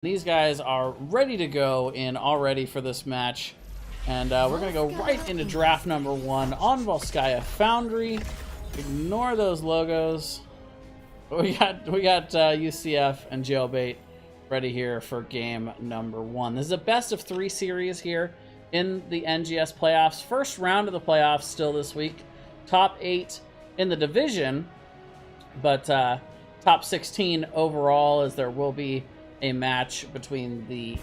These guys are ready to go in already for this match. And we're going to go right into draft number 1 on Volskaya Foundry. Ignore those logos. We got UCF and Jailbait ready here for game number 1. This is a best of 3 series here in the NGS playoffs. First round of the playoffs still this week. Top 8 in the division, but top 16 overall, as there will be a match between the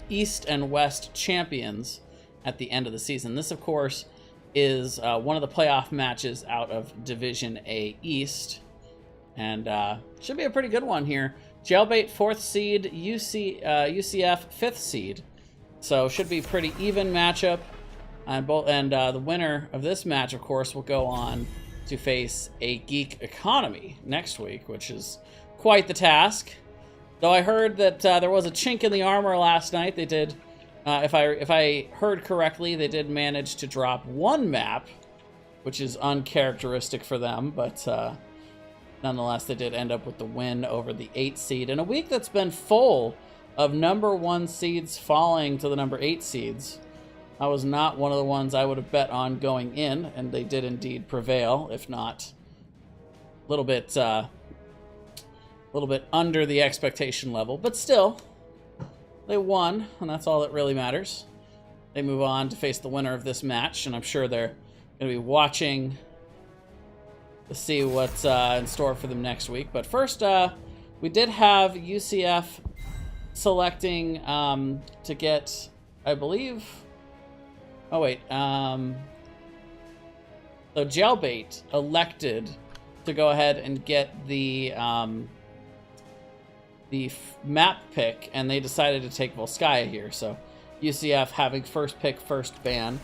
East and West champions at the end of the season. This, of course, is one of the playoff matches out of Division A East, and should be a pretty good one here. Jailbait 4th seed, UCF 5th seed, so should be pretty even matchup. And the winner of this match, of course, will go on to face a Geek Economy next week, which is quite the task. Though I heard that there was a chink in the armor last night. They did, if I heard correctly, they did manage to drop 1 map, which is uncharacteristic for them. But nonetheless, they did end up with the win over the 8 seed in a week that's been full of number 1 seeds falling to the number 8 seeds. I was not one of the ones I would have bet on going in, and they did indeed prevail, if not a little bit under the expectation level, but still, they won, and that's all that really matters. They move on to face the winner of this match, and I'm sure they're going to be watching to see what's in store for them next week. But first, we did have UCF selecting to get, I believe... Oh, wait. So Jailbait elected to go ahead and get the map pick, and they decided to take Volskaya here. So UCF having first pick, first ban.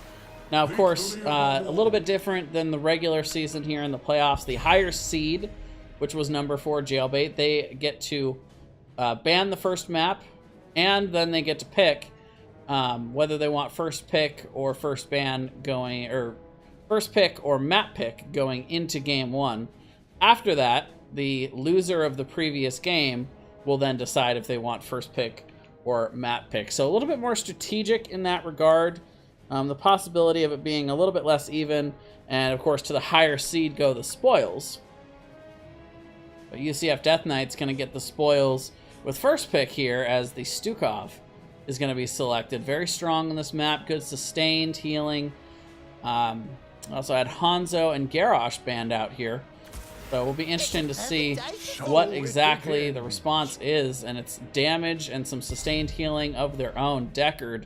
Now, of course, a little bit different than the regular season here in the playoffs. The higher seed, which was number 4 Jailbait, they get to ban the first map, and then they get to pick whether they want first pick or first ban going, or first pick or map pick going into game 1. After that, the loser of the previous game will then decide if they want first pick or map pick. So a little bit more strategic in that regard. The possibility of it being a little bit less even, and of course to the higher seed go the spoils. But UCF Death Knight's going to get the spoils with first pick here, as the Stukov is going to be selected. Very strong on this map, good sustained healing. Also had Hanzo and Garrosh banned out here. So it will be interesting to see what exactly the response is, and it's damage and some sustained healing of their own. Deckard,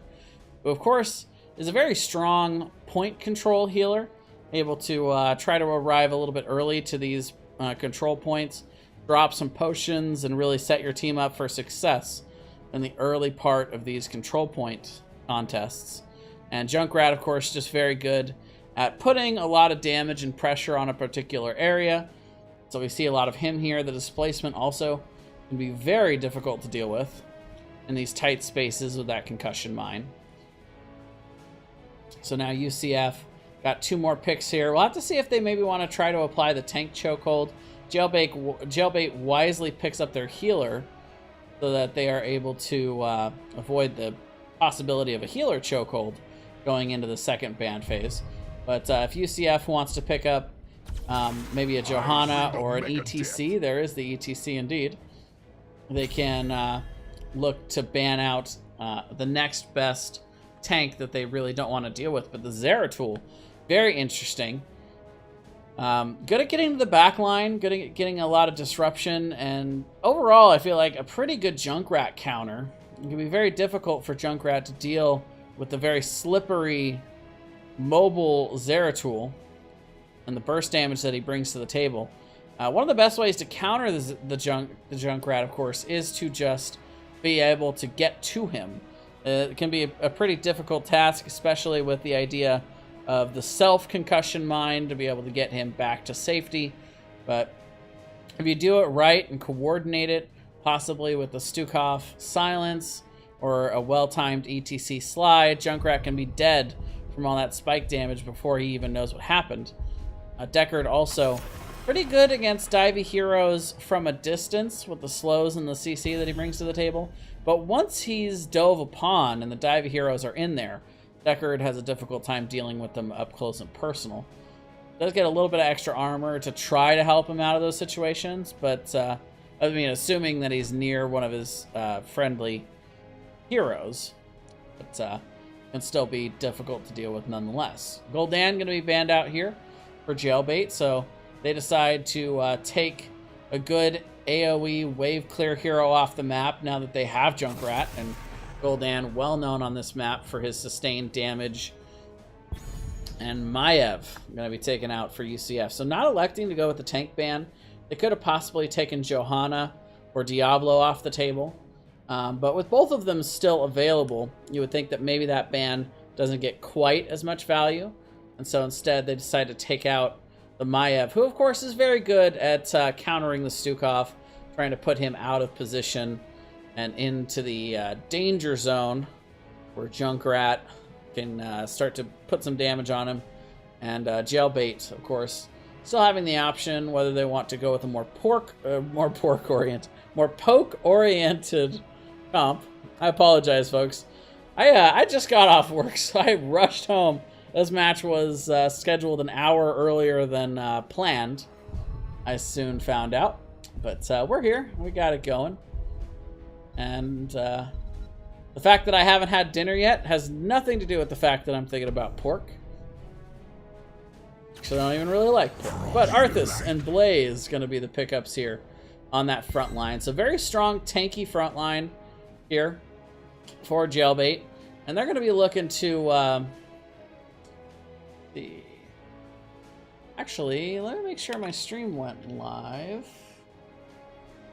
who of course is a very strong point control healer, able to try to arrive a little bit early to these control points, drop some potions, and really set your team up for success in the early part of these control point contests. And Junkrat, of course, just very good at putting a lot of damage and pressure on a particular area. So we see a lot of him here. The displacement also can be very difficult to deal with in these tight spaces with that concussion mine. So now UCF got 2 more picks here. We'll have to see if they maybe want to try to apply the tank chokehold. Jailbait wisely picks up their healer so that they are able to avoid the possibility of a healer chokehold going into the second ban phase. But if UCF wants to pick up maybe a Johanna or an ETC, there is the ETC indeed, they can look to ban out the next best tank that they really don't want to deal with. But the Zeratul, very interesting. Good at getting to the back line, good at getting a lot of disruption, and overall I feel like a pretty good Junkrat counter. It can be very difficult for Junkrat to deal with the very slippery mobile Zeratul and the burst damage that he brings to the table. One of the best ways to counter the Junkrat, of course, is to just be able to get to him. It can be a pretty difficult task, especially with the idea of the self-concussion mine to be able to get him back to safety. But if you do it right and coordinate it, possibly with the Stukov silence or a well-timed ETC slide, Junkrat can be dead from all that spike damage before he even knows what happened. Deckard also Pretty good against divey heroes from a distance with the slows and the CC that he brings to the table. But once he's dove upon and the divey heroes are in there, Deckard has a difficult time dealing with them up close and personal. Does get a little bit of extra armor to try to help him out of those situations, but I mean, assuming that he's near one of his friendly heroes, but can still be difficult to deal with nonetheless. Gul'dan going to be banned out here for Jailbait, so they decide to take a good AoE wave clear hero off the map now that they have Junkrat, and Gul'dan, well known on this map for his sustained damage. And Maiev going to be taken out for UCF. So not electing to go with the tank ban. They could have possibly taken Johanna or Diablo off the table. But with both of them still available, you would think that maybe that ban doesn't get quite as much value. And so instead they decide to take out the Maiev, who of course is very good at countering the Stukov, trying to put him out of position and into the danger zone where Junkrat can start to put some damage on him. And Jailbait, of course, still having the option whether they want to go with a more poke-oriented comp. I apologize, folks. I just got off work, so I rushed home. This match was scheduled an hour earlier than planned, I soon found out. But we're here. We got it going. And the fact that I haven't had dinner yet has nothing to do with the fact that I'm thinking about pork. Actually, I don't even really like pork. But Arthas and Blaze going to be the pickups here on that front line. So very strong, tanky front line here for Jailbait. And they're going to be looking to... Actually, let me make sure my stream went live.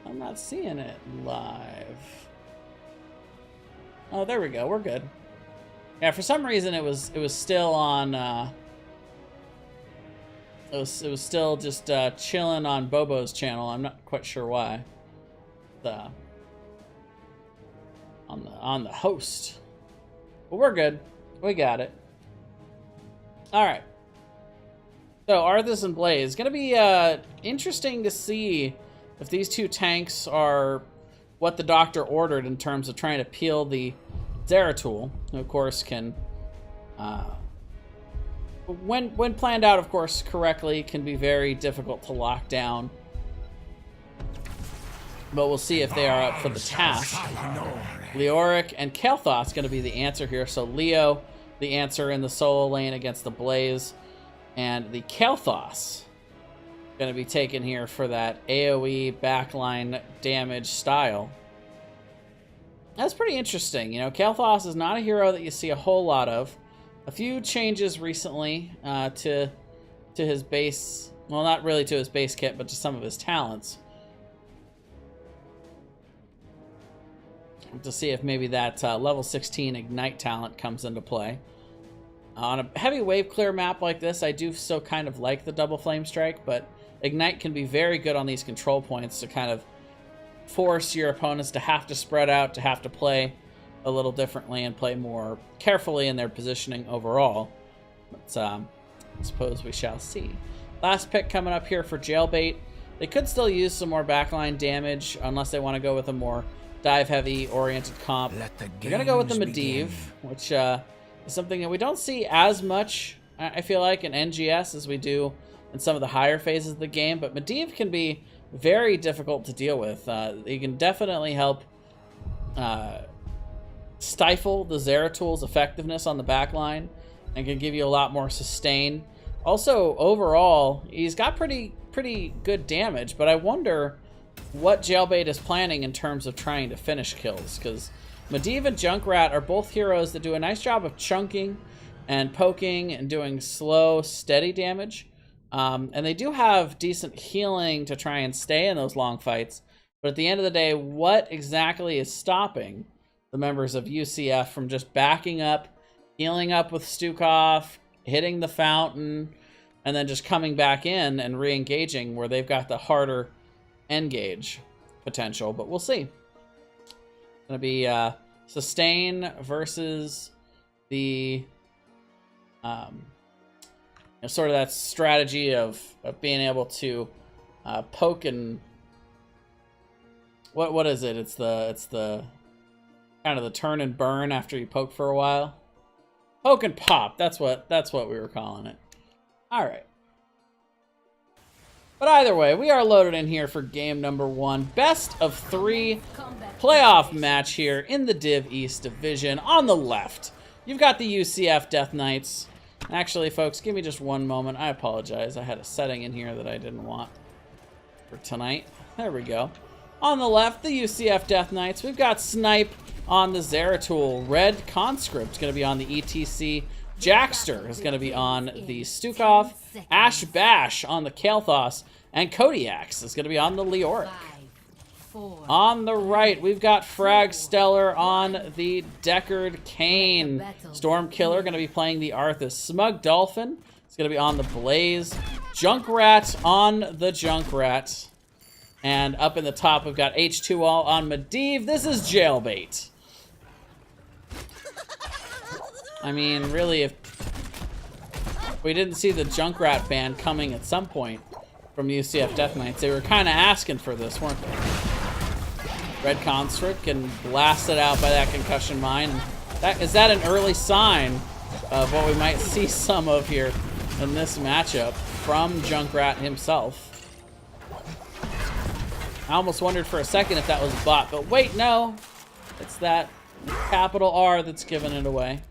I'm not seeing it live. Oh, there we go. We're good. Yeah, for some reason it was still on. It was still just chilling on Bobo's channel. I'm not quite sure why. On the host, but we're good. We got it. All right. So Arthas and Blaze, gonna be interesting to see if these two tanks are what the doctor ordered in terms of trying to peel the Zeratul, who of course can, when planned out, of course, correctly, can be very difficult to lock down. But we'll see if they are up for the task. Leoric and Kael'thas going to be the answer here. So Leo, the answer in the solo lane against the Blaze, and the Kael'thas going to be taken here for that AoE backline damage style. That's pretty interesting. You know, Kael'thas is not a hero that you see a whole lot of. A few changes recently to his base, well, not really to his base kit, but to some of his talents. To see if maybe that level 16 Ignite talent comes into play. On a heavy wave clear map like this, I do still kind of like the double flame strike, but Ignite can be very good on these control points to kind of force your opponents to have to spread out, to have to play a little differently and play more carefully in their positioning overall. But I suppose we shall see. Last pick coming up here for Jailbait. They could still use some more backline damage unless they want to go with a more dive-heavy oriented comp. They're going to go with the Medivh, which is something that we don't see as much, I feel like, in NGS as we do in some of the higher phases of the game. But Medivh can be very difficult to deal with. He can definitely help stifle the Zeratul's effectiveness on the backline and can give you a lot more sustain. Also, overall, he's got pretty good damage, but I wonder what Jailbait is planning in terms of trying to finish kills, because Medivh and Junkrat are both heroes that do a nice job of chunking and poking and doing slow, steady damage. And they do have decent healing to try and stay in those long fights. But at the end of the day, what exactly is stopping the members of UCF from just backing up, healing up with Stukov, hitting the fountain, and then just coming back in and re-engaging where they've got the harder engage potential? But we'll see. It's going to be sustain versus the sort of that strategy of being able to poke and what is it? It's the kind of the turn and burn after you poke for a while. Poke and pop. That's what we were calling it. All right. But either way, we are loaded in here for game number 1. Best of 3 playoff match here in the Div East Division. On the left, you've got the UCF Death Knights. Actually, folks, give me just one moment. I apologize. I had a setting in here that I didn't want for tonight. There we go. On the left, the UCF Death Knights. We've got Snipe on the Zeratul. Red Conscript going to be on the ETC. Jackster is going to be on the Stukov. Ash Bash on the Kael'thas. And Kodiax is going to be on the Leoric. On the right, we've got Frag Stellar on the Deckard Cain. Stormkiller going to be playing the Arthas. Smug Dolphin is going to be on the Blaze. Junkrat on the Junkrat. And up in the top, we've got H2O on Medivh. This is Jailbait. I mean, really, if we didn't see the Junkrat ban coming at some point from UCF Death Knights, they were kind of asking for this, weren't they? Red Constrict can blast it out by that concussion mine. Is that an early sign of what we might see some of here in this matchup from Junkrat himself? I almost wondered for a second if that was a bot, but wait, no. It's that capital R that's giving it away.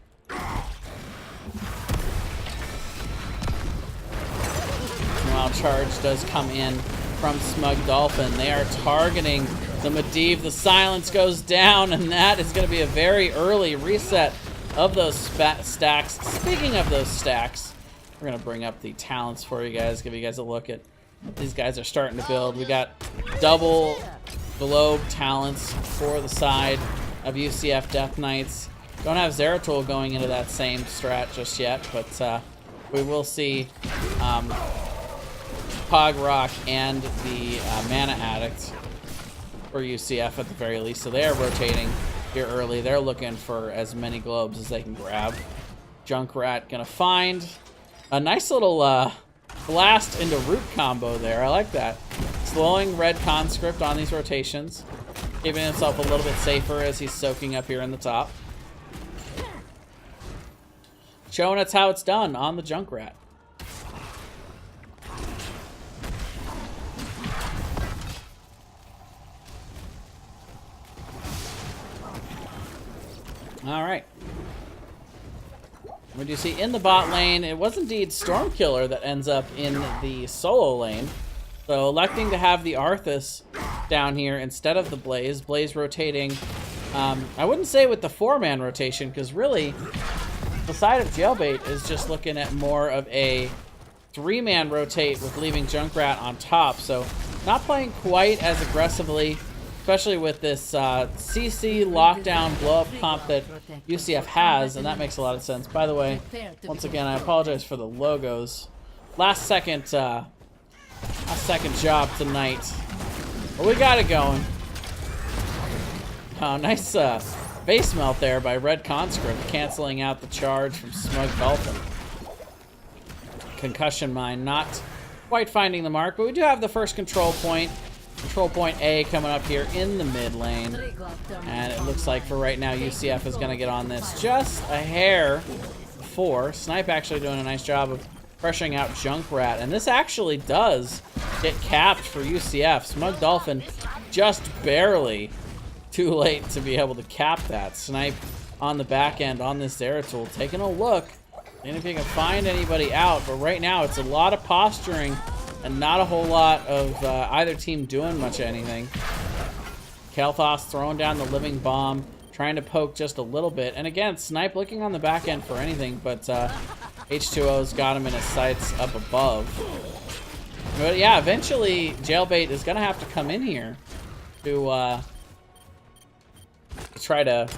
Wild Charge does come in from Smug Dolphin. They are targeting the Medivh. The silence goes down, and that is going to be a very early reset of those stacks. Speaking of those stacks, we're going to bring up the talents for you guys, give you guys a look at what these guys are starting to build. We got double globe talents for the side of UCF Death Knights. Don't have Zeratul going into that same strat just yet, but we will see Pog Rock and the Mana Addict for UCF at the very least. So they are rotating here early. They're looking for as many globes as they can grab. Junkrat gonna find a nice little blast into root combo there. I like that. Slowing Red Conscript on these rotations. Keeping himself a little bit safer as he's soaking up here in the top. Showing us how it's done on the Junkrat. All right. What do you see in the bot lane? It was indeed Stormkiller that ends up in the solo lane. So electing to have the Arthas down here instead of the Blaze. Blaze rotating, I wouldn't say with the 4-man rotation, because really, the side of Jailbait is just looking at more of a 3-man rotate with leaving Junkrat on top. So not playing quite as aggressively, especially with this CC lockdown blow-up comp that UCF has, and that makes a lot of sense. By the way, once again, I apologize for the logos. Last second job tonight. But we got it going. Oh, nice base melt there by Red Conscript, canceling out the charge from Smug Dolphin. Concussion mine not quite finding the mark, but we do have the first control point. Control point A coming up here in the mid lane. And it looks like for right now, UCF is going to get on this just a hair before. Snipe actually doing a nice job of pressuring out Junkrat. And this actually does get capped for UCF. Smug Dolphin just barely too late to be able to cap that. Snipe on the back end on this Zeratul, taking a look. Seeing if he can find anybody out. But right now, it's a lot of posturing and not a whole lot of either team doing much of anything. Kael'thas throwing down the living bomb, trying to poke just a little bit. And again, Snipe looking on the back end for anything, but H2O's got him in his sights up above. But yeah, eventually Jailbait is going to have to come in here to try to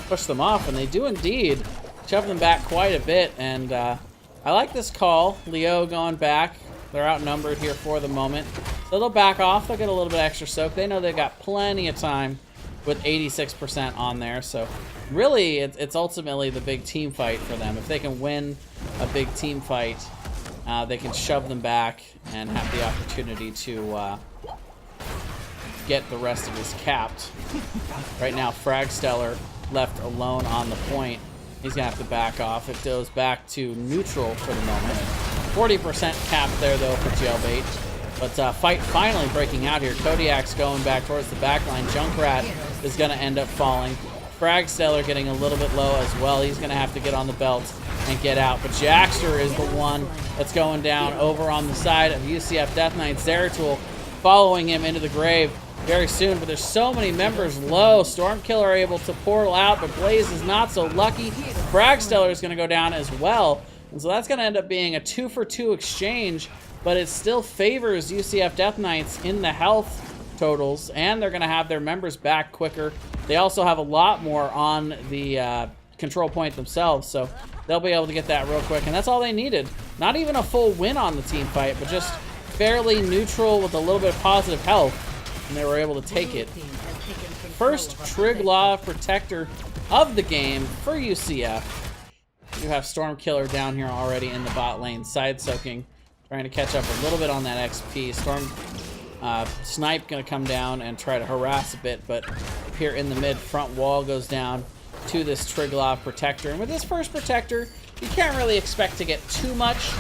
push them off, and they do indeed shove them back quite a bit. And I like this call. Leo going back. They're outnumbered here for the moment. So they'll back off. They'll get a little bit extra soak. They know they've got plenty of time with 86% on there. So really, it's ultimately the big team fight for them. If they can win a big team fight they can shove them back and have the opportunity to get the rest of his capped. Right now, Fragstellar left alone on the point. He's going to have to back off. It goes back to neutral for the moment. 40% cap there, though, for Jailbait. But fight finally breaking out here. Kodiak's going back towards the back line. Junkrat is going to end up falling. Fragstellar getting a little bit low as well. He's going to have to get on the belt and get out. But Jackster is the one that's going down over on the side of UCF Death Knight. Zeratul following him into the grave very soon, but there's so many members low. Stormkiller are able to portal out, but Blaze is not so lucky. Fragstellar is going to go down as well, and so that's going to end up being a 2-for-2 exchange, but it still favors UCF Death Knights in the health totals, and they're going to have their members back quicker. They also have a lot more on the control point themselves, so they'll be able to get that real quick, and that's all they needed. Not even a full win on the team fight, but just fairly neutral with a little bit of positive health, and they were able to take it. First Triglav Protector of the game for UCF. You have Stormkiller down here already in the bot lane, side soaking, trying to catch up a little bit on that XP. Snipe gonna come down and try to harass a bit, but here in the mid, front wall goes down to this Triglav Protector. And with this first Protector, you can't really expect to get too much.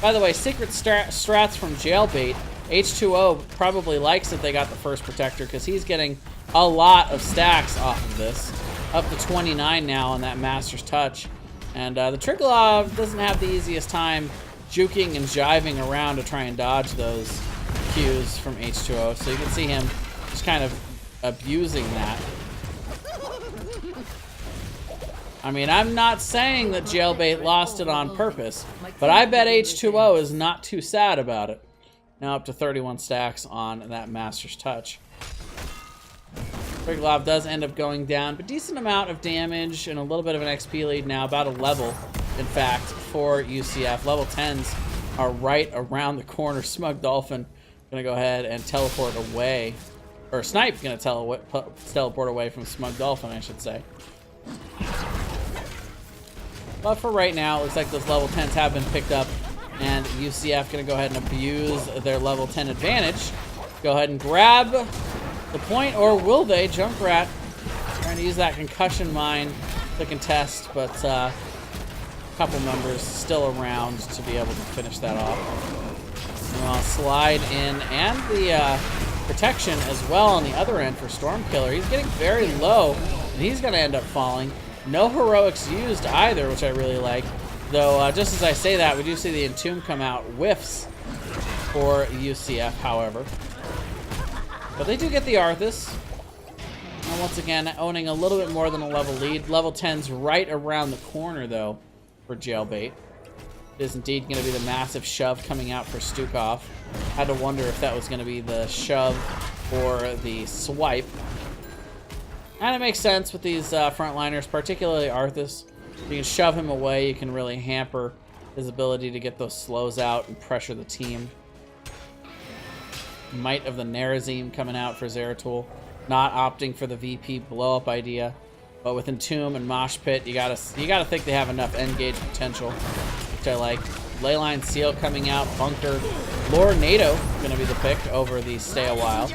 By the way, secret strats from Jailbait. H2O probably likes that they got the first Protector because he's getting a lot of stacks off of this. Up to 29 now on that Master's Touch. And the Triglav doesn't have the easiest time juking and jiving around to try and dodge those Qs from H2O. So you can see him just kind of abusing that. I mean, I'm not saying that Jailbait lost it on purpose, but I bet H2O is not too sad about it. Now up to 31 stacks on that Master's Touch. Triglav does end up going down, but decent amount of damage and a little bit of an XP lead now, about a level, in fact, for UCF. Level 10s are right around the corner. Smug Dolphin gonna go ahead and teleport away, or Snipe gonna teleport away from Smug Dolphin, I should say. But for right now, it looks like those level 10s have been picked up, and UCF gonna go ahead and abuse their level 10 advantage. Go ahead and grab the point, or will they? Junkrat trying to use that concussion mine to contest, but a couple members still around to be able to finish that off. And I'll slide in, and the protection as well on the other end for Stormkiller. He's getting very low, and he's gonna end up falling. No heroics used either, which I really like. Though, just as I say that, we do see the Entomb come out. Whiffs for UCF, however. But they do get the Arthas. And once again, owning a little bit more than a level lead. Level 10's right around the corner, though, for Jailbait. It is indeed going to be the massive shove coming out for Stukov. Had to wonder if that was going to be the shove or the swipe. And it makes sense with these frontliners, particularly Arthas. You can shove him away, you can really hamper his ability to get those slows out and pressure the team. Might of the Narazim coming out for Zeratul. Not opting for the VP blow-up idea. But with Entomb and Mosh Pit, you gotta think they have enough engage potential, which I like. Leyline Seal coming out, Bunker. Lord NATO gonna be the pick over the Stay a While.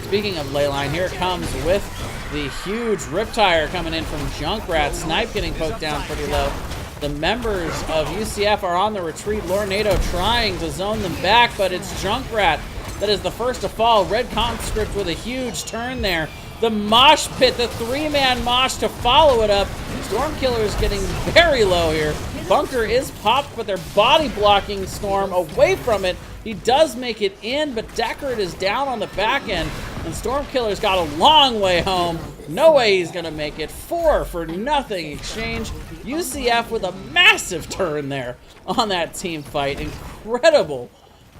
Speaking of Leyline, here it comes with the huge Riptire coming in from Junkrat. Snipe getting poked down pretty low. The members of UCF are on the retreat. Lord NATO trying to zone them back, but it's Junkrat that is the first to fall. Red Conscript with a huge turn there. The Mosh Pit, the three-man mosh to follow it up. Stormkiller is getting very low here. Bunker is popped, but they're body blocking Storm away from it. He does make it in, but Deckard is down on the back end, and Stormkiller's got a long way home. No way he's gonna make it. 4-for-0 exchange. UCF with a massive turn there on that team fight. Incredible,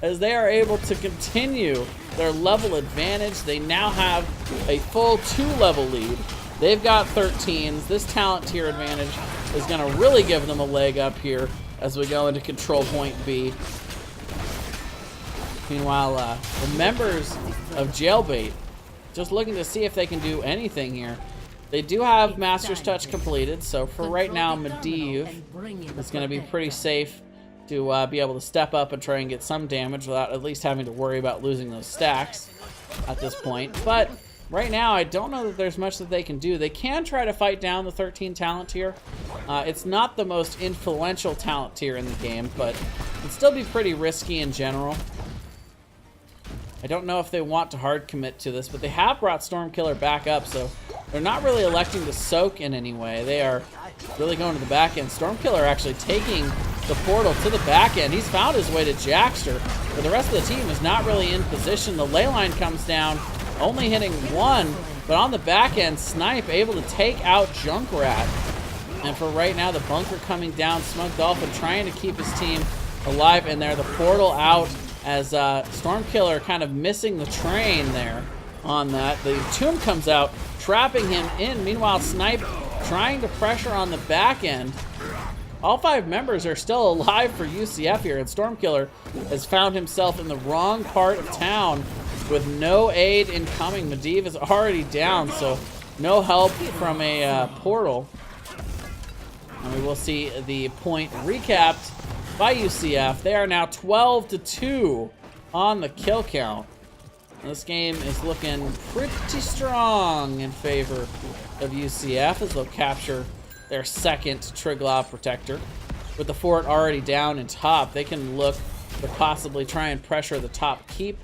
as they are able to continue their level advantage. They now have a full 2-level lead. They've got 13s. This talent tier advantage is going to really give them a leg up here as we go into control point B. Meanwhile, the members of Jailbait just looking to see if they can do anything here. They do have Master's Touch completed, so for right now, Medivh is going to be pretty safe to be able to step up and try and get some damage without at least having to worry about losing those stacks at this point. But right now, I don't know that there's much that they can do. They can try to fight down the 13 talent tier. It's not the most influential talent tier in the game, but it'd still be pretty risky in general. I don't know if they want to hard commit to this, but they have brought Stormkiller back up, so they're not really electing to soak in any way. They are really going to the back end. Stormkiller actually taking the portal to the back end. He's found his way to Jackster, but the rest of the team is not really in position. The ley line comes down, only hitting one, but on the back end, Snipe able to take out Junkrat. And for right now, the bunker coming down, Smug Dolphin trying to keep his team alive in there. The portal out as Stormkiller kind of missing the train there on that. The tomb comes out, trapping him in. Meanwhile, Snipe trying to pressure on the back end. All 5 members are still alive for UCF here, and Stormkiller has found himself in the wrong part of town with no aid incoming. Medivh is already down, so no help from a portal. And we will see the point recapped by UCF. They are now 12-2 on the kill count. This game is looking pretty strong in favor of UCF as they'll capture their second Triglav Protector. With the fort already down in top, they can look to possibly try and pressure the top keep,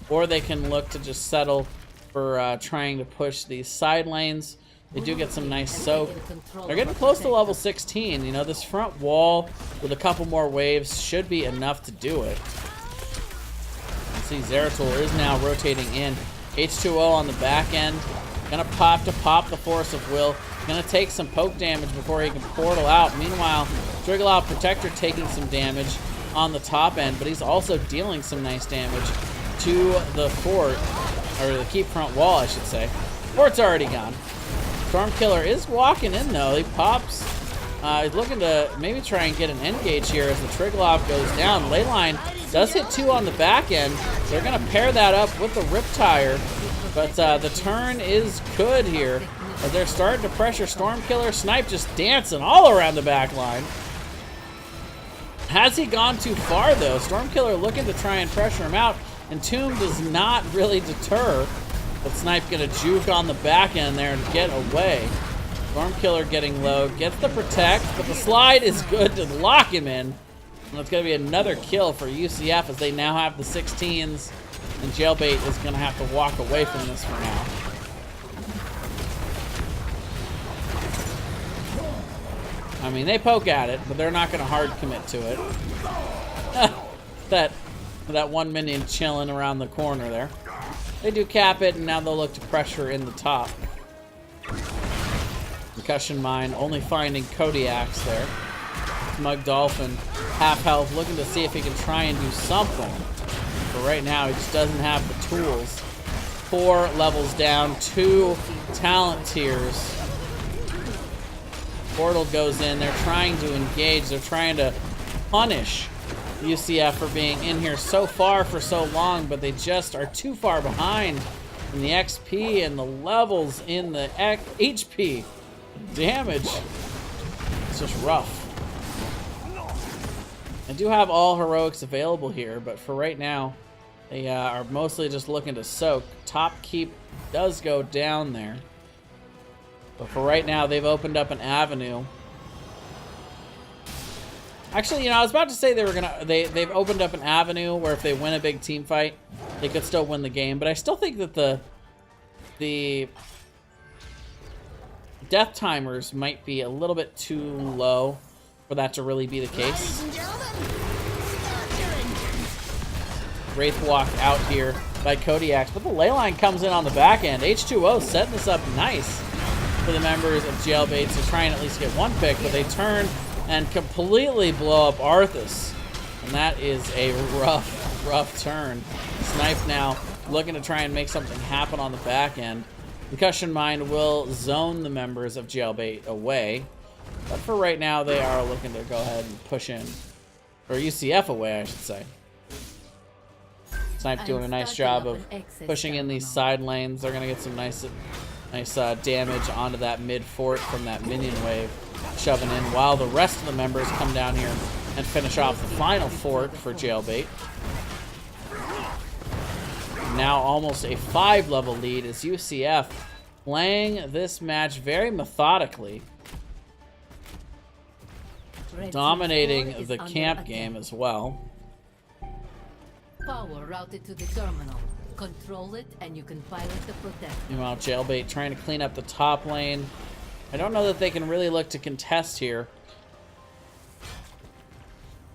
or they can look to just settle for trying to push these side lanes. They do get some nice soak. They're getting close to level 16. You know, this front wall with a couple more waves should be enough to do it. See, Zeratul is now rotating in. H2O on the back end. Gonna pop the Force of Will. Gonna take some poke damage before he can portal out. Meanwhile, Triglav Protector taking some damage on the top end, but he's also dealing some nice damage to the fort, or the keep front wall, I should say. Fort's already gone. Stormkiller is walking in though. He pops. He's looking to maybe try and get an engage here as the Triglav goes down. Leyline does hit 2 on the back end. They're going to pair that up with the Riptire, but the turn is good here as they're starting to pressure Stormkiller. Snipe just dancing all around the back line. Has he gone too far though? Stormkiller looking to try and pressure him out, and Tomb does not really deter. But Snipe gonna juke on the back end there and get away. Stormkiller getting low, gets the protect, but the slide is good to lock him in. And it's gonna be another kill for UCF as they now have the 16s, and Jailbait is gonna have to walk away from this for now. I mean, they poke at it, but they're not gonna hard commit to it. that one minion chilling around the corner there. They do cap it, and now they'll look to pressure in the top. Concussion Mine only finding Kodiaks there. Smug Dolphin, half health, looking to see if he can try and do something. But right now, he just doesn't have the tools. 4 levels down, 2 talent tiers. Portal goes in, they're trying to engage, they're trying to punish UCF for being in here so far for so long, but they just are too far behind in the XP and the levels in the HP. Damage. It's just rough. I do have all heroics available here, but for right now, they are mostly just looking to soak. Top keep does go down there. But for right now, they've opened up an avenue. Actually, you know, I was about to say they've opened up an avenue where if they win a big team fight, they could still win the game. But I still think that the death timers might be a little bit too low for that to really be the case. Wraith walk out here by Kodiaks, but the leyline comes in on the back end. H2O setting this up nice for the members of Jailbait to try and at least get one pick, but they turn and completely blow up Arthas. And that is a rough turn. Snipe now looking to try and make something happen on the back end. Concussion Mine will zone the members of Jailbait away. But for right now, they are looking to go ahead and push in. Or UCF away, I should say. Snipe doing a nice job of pushing in these side lanes. They're going to get some nice damage onto that mid fort from that minion wave, shoving in, while the rest of the members come down here and finish off the final fort for Jailbait. Now almost a 5-level lead as UCF playing this match very methodically, dominating the camp game as well. Power routed to the terminal. Control it and you can pilot the protector. Meanwhile, Jailbait trying to clean up the top lane. I don't know that they can really look to contest here.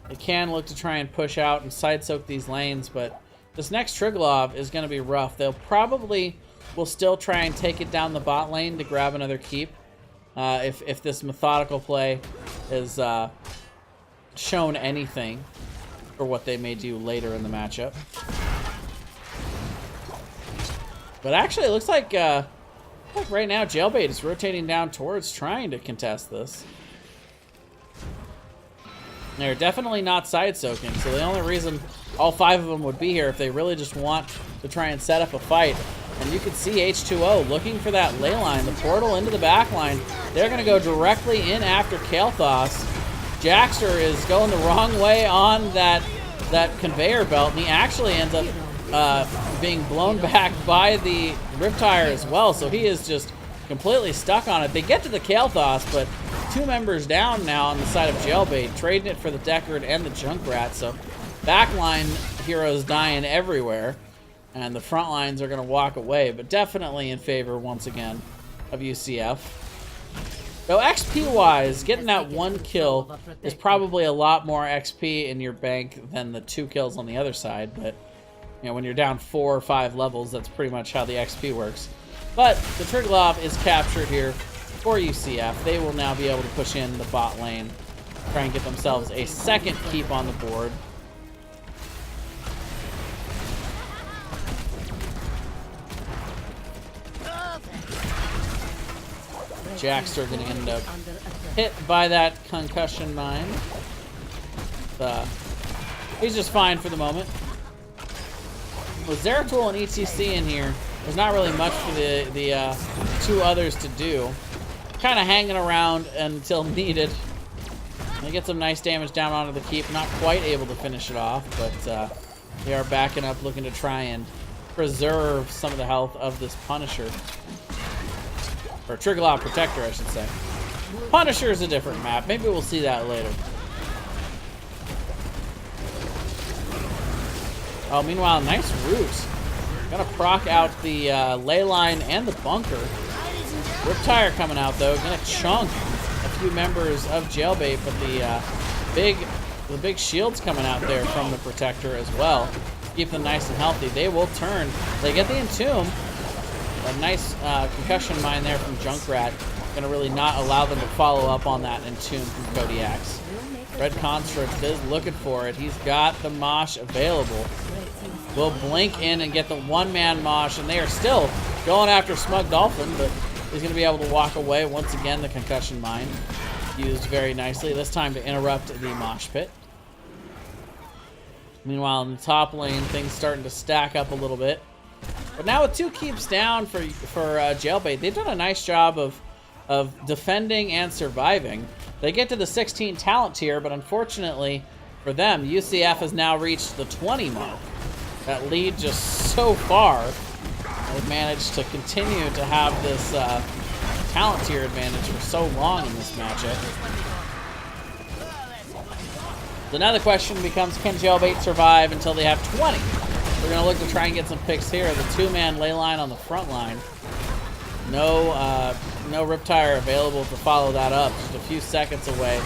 They can look to try and push out and side soak these lanes, but this next Triglav is going to be rough. They'll probably will still try and take it down the bot lane to grab another keep. If this methodical play is shown anything for what they may do later in the matchup. But actually, it looks like right now Jailbait is rotating down towards trying to contest this. They're definitely not side soaking, so the only reason all 5 of them would be here if they really just want to try and set up a fight. And you can see H2O looking for that ley line, the portal into the back line. They're going to go directly in after Kael'thas. Jaxter is going the wrong way on that conveyor belt, and he actually ends up being blown back by the Riptire as well, so he is just completely stuck on it. They get to the Kael'thas, but 2 members down now on the side of Jailbait, trading it for the Deckard and the Junkrat, so backline heroes dying everywhere, and the front lines are going to walk away, but definitely in favor, once again, of UCF. Though XP-wise, getting that 1 kill is probably a lot more XP in your bank than the 2 kills on the other side, but you know, when you're down 4 or 5 levels, that's pretty much how the XP works. But the Triglav is captured here for UCF. They will now be able to push in the bot lane, try and get themselves a second keep on the board. Jaxter going to end up hit by that concussion mine. He's just fine for the moment. With Zeratul and ETC in here, there's not really much for the 2 others to do. Kind of hanging around until needed. They get some nice damage down onto the keep. Not quite able to finish it off, but they are backing up, looking to try and preserve some of the health of this Punisher. Or Triglav Protector, I should say. Punisher is a different map. Maybe we'll see that later. Oh, meanwhile, nice root. Gonna proc out the ley line and the bunker. Riptire coming out, though. Gonna chunk a few members of Jailbait, but the big shield's coming out there from the Protector as well. Keep them nice and healthy. They will turn. They get the Entomb. A nice concussion mine there from Junkrat. Going to really not allow them to follow up on that Entomb from Kodiak's. Red Construct is looking for it. He's got the Mosh available. Will blink in and get the 1-man Mosh, and they are still going after Smug Dolphin, but he's going to be able to walk away. Once again, the concussion mine used very nicely. This time to interrupt the Mosh Pit. Meanwhile, in the top lane, things starting to stack up a little bit. But now with 2 keeps down for Jailbait, they've done a nice job of defending and surviving. They get to the 16 talent tier, but unfortunately for them, UCF has now reached the 20 mark. That lead just so far. They've managed to continue to have this talent tier advantage for so long in this matchup. So now the question becomes, can Jailbait survive until they have 20? We're going to look to try and get some picks here. The 2-man ley line on the front line. No Riptire available to follow that up. Just a few seconds away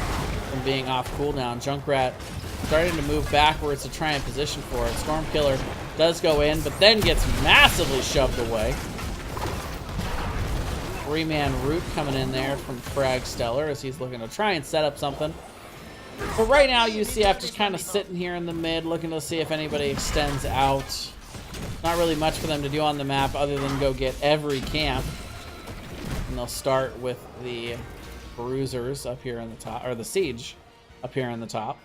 from being off cooldown. Junkrat starting to move backwards to try and position for it. Stormkiller does go in, but then gets massively shoved away. 3-man Root coming in there from Frag Stellar as he's looking to try and set up something. But right now, UCF just kind of sitting here in the mid, looking to see if anybody extends out. Not really much for them to do on the map other than go get every camp. And they'll start with the Bruisers up here in the top, or the Siege up here in the top.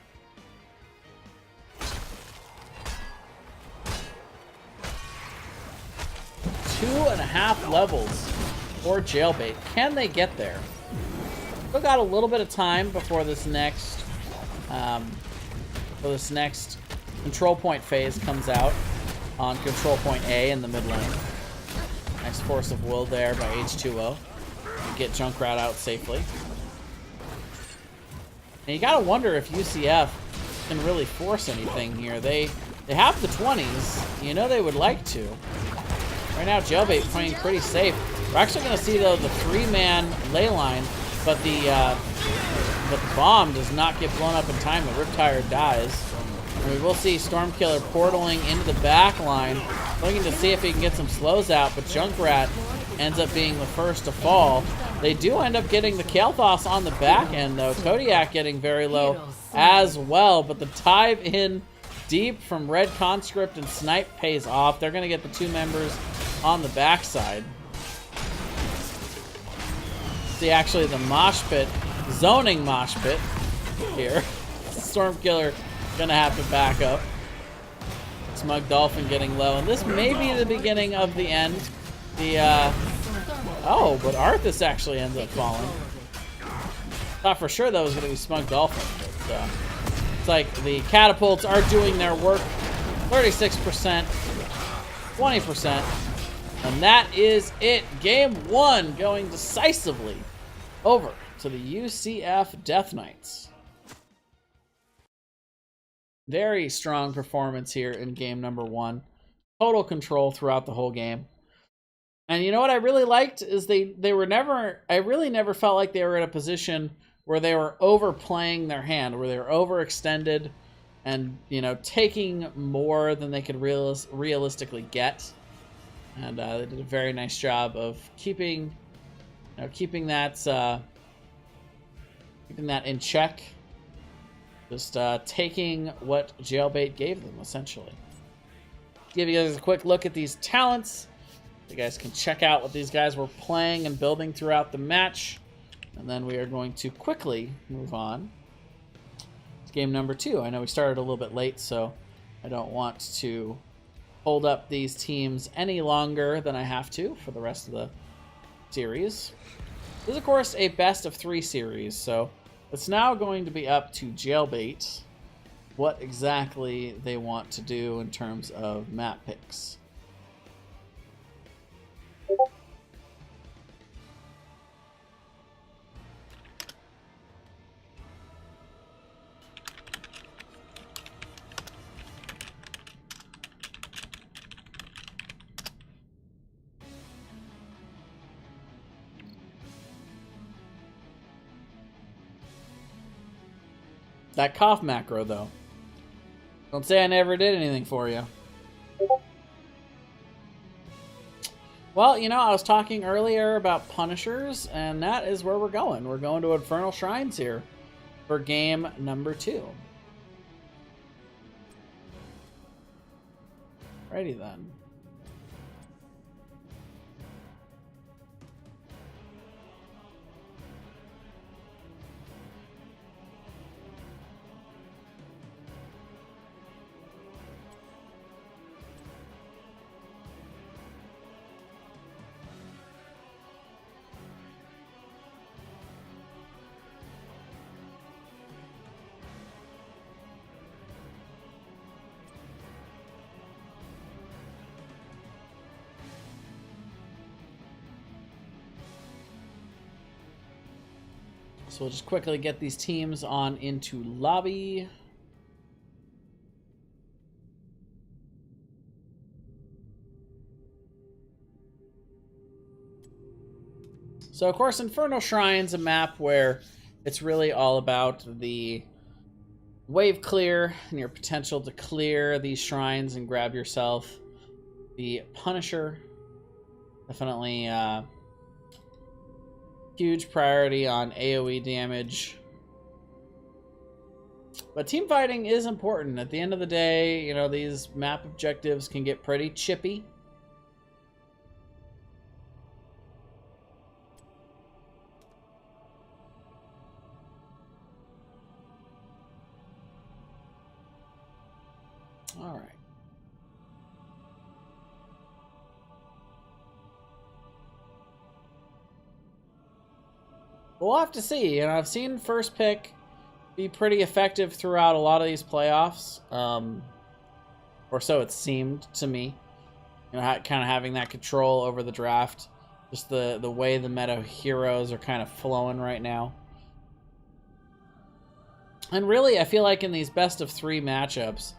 Two and a half levels for Jailbait. Can they get there? Still got a little bit of time before this next So this next control point phase comes out on control point A in the mid lane. Nice force of will there by H2O. Get Junkrat out safely. And you gotta wonder if UCF can really force anything here. They have the 20s. You know they would like to. Right now, Jailbait playing pretty safe. We're actually gonna see though the 3-man ley line, but the bomb does not get blown up in time. The Riptire dies. And we will see Stormkiller portaling into the back line, looking to see if he can get some slows out, but Junkrat ends up being the first to fall. They do end up getting the Kael'thas on the back end, though. Kodiak getting very low as well, but the dive in deep from Red Conscript and Snipe pays off. They're going to get the 2 members on the backside. See, actually, the mosh pit, zoning mosh pit here. Stormkiller gonna have to back up. Smug Dolphin getting low, and this may be the beginning of the end. Oh, but Arthas actually ends up falling. Thought for sure that was gonna be Smug Dolphin, but it's like the catapults are doing their work. 36%, 20%, and that is it. Game 1 going decisively over to the UCF Death Knights. Very strong performance here in game number 1. Total control throughout the whole game. And you know what I really liked is they were never, I really never felt like they were in a position where they were overplaying their hand, where they were overextended and, you know, taking more than they could realistically get. And they did a very nice job of keeping that in check. Just taking what Jailbait gave them, essentially. Give you guys a quick look at these talents. You guys can check out what these guys were playing and building throughout the match. And then we are going to quickly move on to game number 2. I know we started a little bit late, so I don't want to hold up these teams any longer than I have to for the rest of the series. This is, of course, a best-of-3 series, so it's now going to be up to Jailbait what exactly they want to do in terms of map picks. That cough macro, though. Don't say I never did anything for you. Well, you know, I was talking earlier about Punishers, and that is where we're going. We're going to Infernal Shrines here for game number 2. Righty then. So we'll just quickly get these teams on into lobby. So of course, Infernal Shrine's a map where it's really all about the wave clear and your potential to clear these shrines and grab yourself the Punisher. Definitely huge priority on AoE damage. But team fighting is important. At the end of the day, you know, these map objectives can get pretty chippy. All right. We'll have to see. You know, I've seen first pick be pretty effective throughout a lot of these playoffs, or so it seemed to me. You know, kind of having that control over the draft, just the way the meta heroes are kind of flowing right now. And really, I feel like in these best of 3 matchups,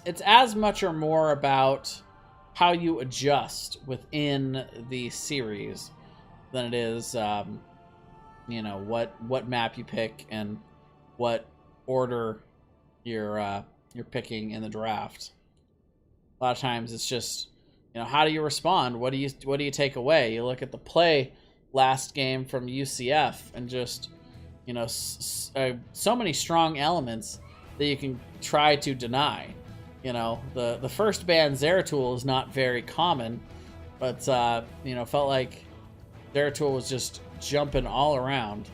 it's as much or more about how you adjust within the series than it is, you know, what map you pick and what order you're picking in the draft. A lot of times it's just, you know, how do you respond? What do you take away? You look at the play last game from UCF and just, you know, so many strong elements that you can try to deny. You know, the first ban Zeratul is not very common, but you know, felt like Zeratul was just jumping all around.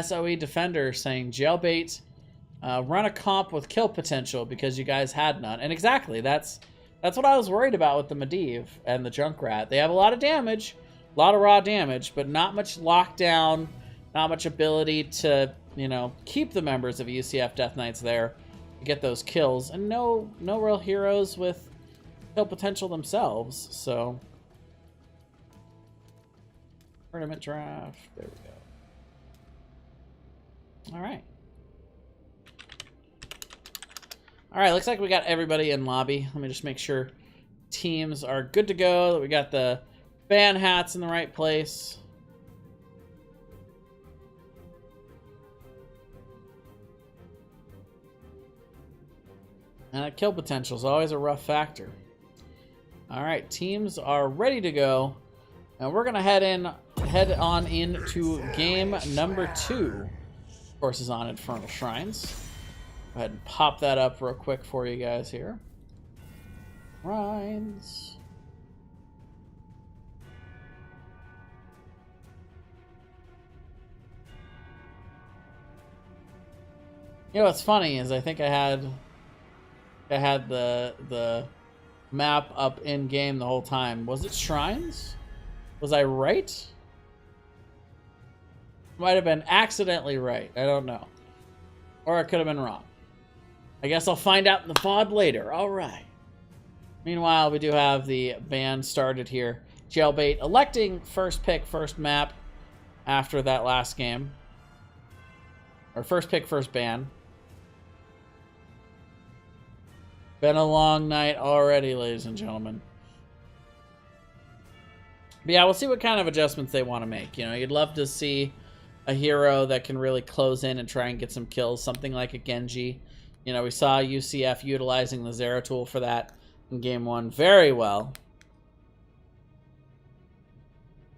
SOE Defender saying Jailbait, run a comp with kill potential because you guys had none. And exactly, that's what I was worried about with the Medivh and the Junkrat. They have a lot of damage, a lot of raw damage, but not much lockdown, not much ability to, you know, keep the members of UCF Death Knights there to get those kills, and no real heroes with kill potential themselves. So tournament draft, there we go. All right, looks like we got everybody in lobby. Let me just make sure teams are good to go, that we got the ban hats in the right place. And kill potential is always a rough factor. All right, teams are ready to go, and we're gonna head on into game number 2. Of course, is on Infernal Shrines. Go ahead and pop that up real quick for you guys here. Shrines. You know what's funny is I think I had the map up in game the whole time. Was it Shrines? Was I right? Might have been accidentally right. I don't know. Or I could have been wrong. I guess I'll find out in the VOD later. All right. Meanwhile, we do have the ban started here. Jailbait electing first pick, first map after that last game. Or first pick, first ban. Been a long night already, ladies and gentlemen. But yeah, we'll see what kind of adjustments they want to make. You know, you'd love to see a hero that can really close in and try and get some kills. Something like a Genji. You know, we saw UCF utilizing the Zeratul for that in game 1 very well.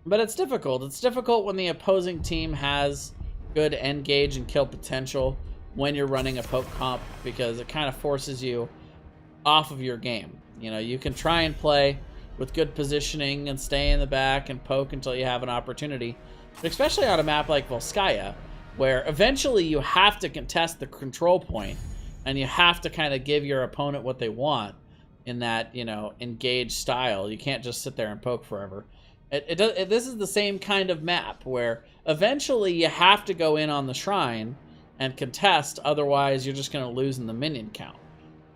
But it's difficult. It's difficult when the opposing team has good engage and kill potential when you're running a poke comp, because it kind of forces you off of your game. You know, you can try and play with good positioning and stay in the back and poke until you have an opportunity. But especially on a map like Volskaya, where eventually you have to contest the control point and you have to kind of give your opponent what they want in that, you know, engaged style. You can't just sit there and poke forever. This is the same kind of map where eventually you have to go in on the shrine and contest, otherwise you're just going to lose in the minion count.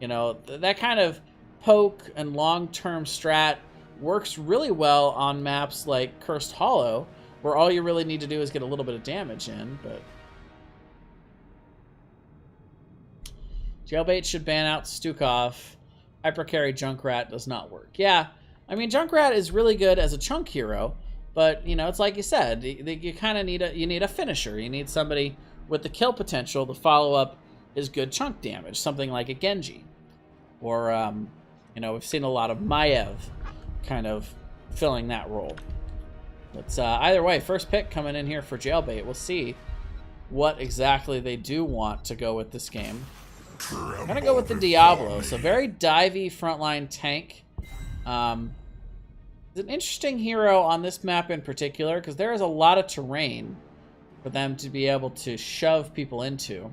You know, that kind of poke and long-term strat works really well on maps like Cursed Hollow, where all you really need to do is get a little bit of damage in. But Jailbait should ban out Stukov. Hypercarry Junkrat does not work. Yeah, I mean, Junkrat is really good as a chunk hero, but, you know, it's like you said, you kind of need a finisher. You need somebody with the kill potential to follow up his good chunk damage, something like a Genji. Or, you know, we've seen a lot of Maiev kind of filling that role. But either way, first pick coming in here for Jailbait. We'll see what exactly they do want to go with this game. I'm going to go with the Diablo. So very divey frontline tank. It's an interesting hero on this map in particular, because there is a lot of terrain for them to be able to shove people into.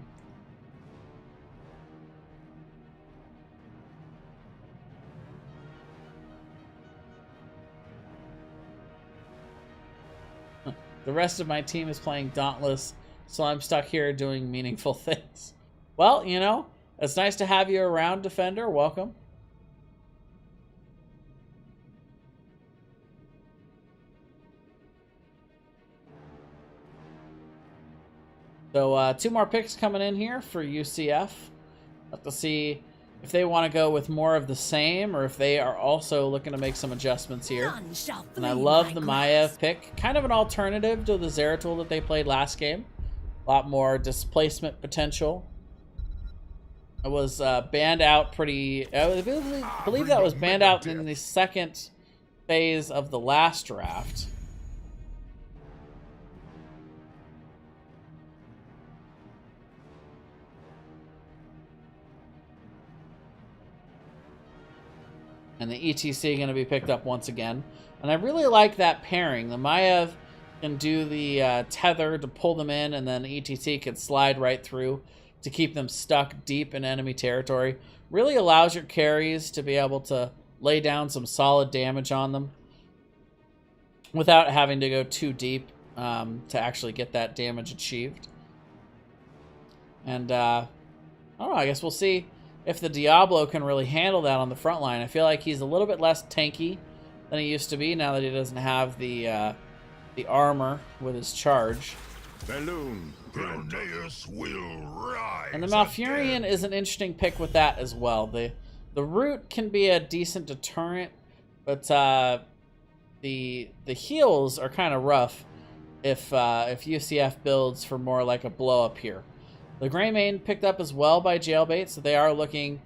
The rest of my team is playing Dauntless, so I'm stuck here doing meaningful things. Well, you know, it's nice to have you around, Defender. Welcome. So 2 more picks coming in here for UCF. Have to see if they want to go with more of the same or if they are also looking to make some adjustments here. And I love the Maiev pick. Kind of an alternative to the Zeratul that they played last game. A lot more displacement potential. It was banned out pretty... I believe that was banned out in the second phase of the last draft. And the ETC going to be picked up once again. And I really like that pairing. The Maiev can do the tether to pull them in, and then the ETC can slide right through to keep them stuck deep in enemy territory. Really allows your carries to be able to lay down some solid damage on them without having to go too deep to actually get that damage achieved. And I don't know, I guess we'll see if the Diablo can really handle that on the front line. I feel like he's a little bit less tanky than he used to be now that he doesn't have the armor with his charge. Balloon Proteus will rise. And the Malfurion is an interesting pick with that as well. The root can be a decent deterrent, but the heals are kind of rough if UCF builds for more like a blow up here. The Greymane picked up as well by Jailbait, so they are looking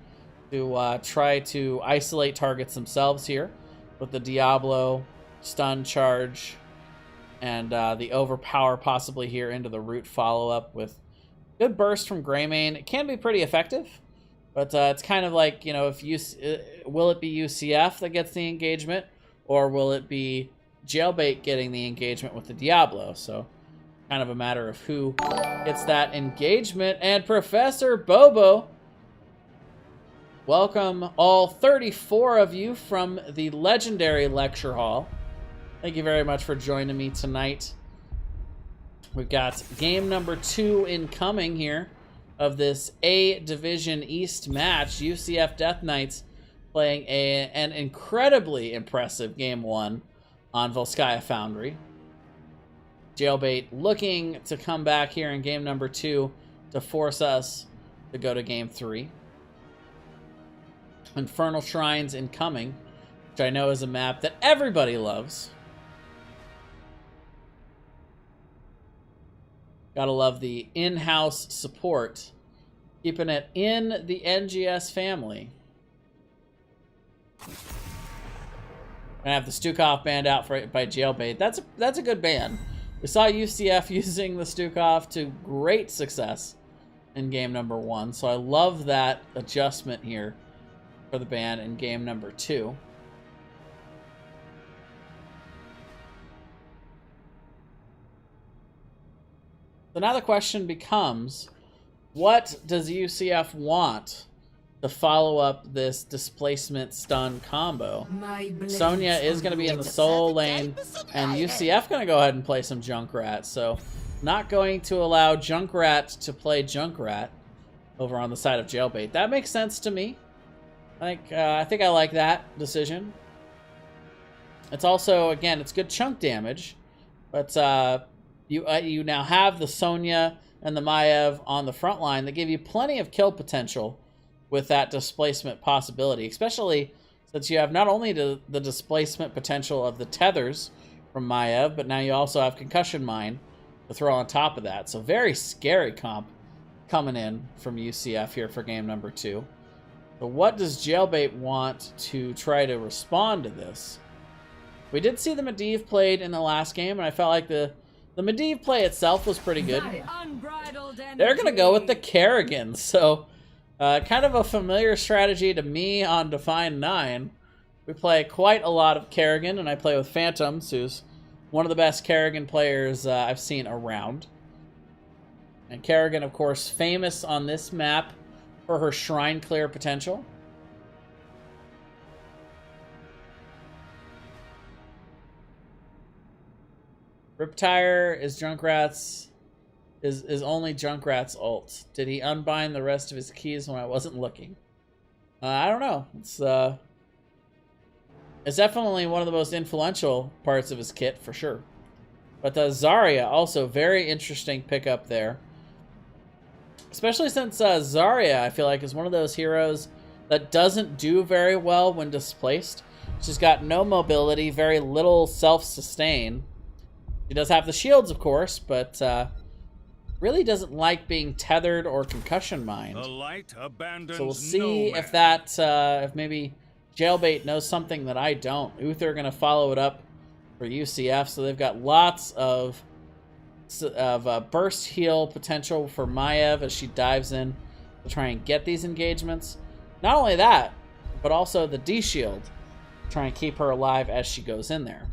to try to isolate targets themselves here with the Diablo, stun charge, and the overpower possibly here into the root follow-up with good burst from Greymane. It can be pretty effective, but it's kind of like, you know, will it be UCF that gets the engagement, or will it be Jailbait getting the engagement with the Diablo? So kind of a matter of who gets that engagement. And Professor Bobo, welcome all 34 of you from the legendary lecture hall. Thank you very much for joining me tonight. We've got game number 2 incoming here of this A Division East match. UCF Death Knights playing an incredibly impressive game 1 on Volskaya Foundry. Jailbait looking to come back here in game number 2 to force us to go to game 3. Infernal Shrines incoming, which I know is a map that everybody loves. Gotta love the in-house support, keeping it in the NGS family. Gonna have the Stukov banned out by Jailbait. That's a good ban. We saw UCF using the Stukov to great success in game number 1, so I love that adjustment here for the ban in game number 2. So now the question becomes, what does UCF want to follow up this displacement stun combo? Sonya is going to be in the solo lane, and UCF going to go ahead and play some Junkrat. So not going to allow Junkrat to play Junkrat over on the side of Jailbait. That makes sense to me. I think I like that decision. It's also, again, it's good chunk damage, but you now have the Sonya and the Maiev on the front line that give you plenty of kill potential with that displacement possibility, especially since you have not only the displacement potential of the tethers from Maiev, but now you also have Concussion Mine to throw on top of that. So very scary comp coming in from UCF here for game number 2. So what does Jailbait want to try to respond to this? We did see the Medivh played in the last game, and I felt like the Medivh play itself was pretty good. They're going to go with the Kerrigan, so kind of a familiar strategy to me on Define 9. We play quite a lot of Kerrigan, and I play with Phantoms, who's one of the best Kerrigan players I've seen around. And Kerrigan, of course, famous on this map for her shrine clear potential. Riptire is Junkrat's is only Junkrat's ult. Did he unbind the rest of his keys when I wasn't looking? I don't know. It's definitely one of the most influential parts of his kit for sure. But the Zarya, also very interesting pickup there. Especially since Zarya, I feel like, is one of those heroes that doesn't do very well when displaced. She's got no mobility, very little self-sustain. She does have the shields, of course, but really doesn't like being tethered or concussion mined. So we'll see if that, if maybe Jailbait knows something that I don't. Uther going to follow it up for UCF, so they've got lots of burst heal potential for Maiev as she dives in to try and get these engagements. Not only that, but also the D-shield, try and keep her alive as she goes in there.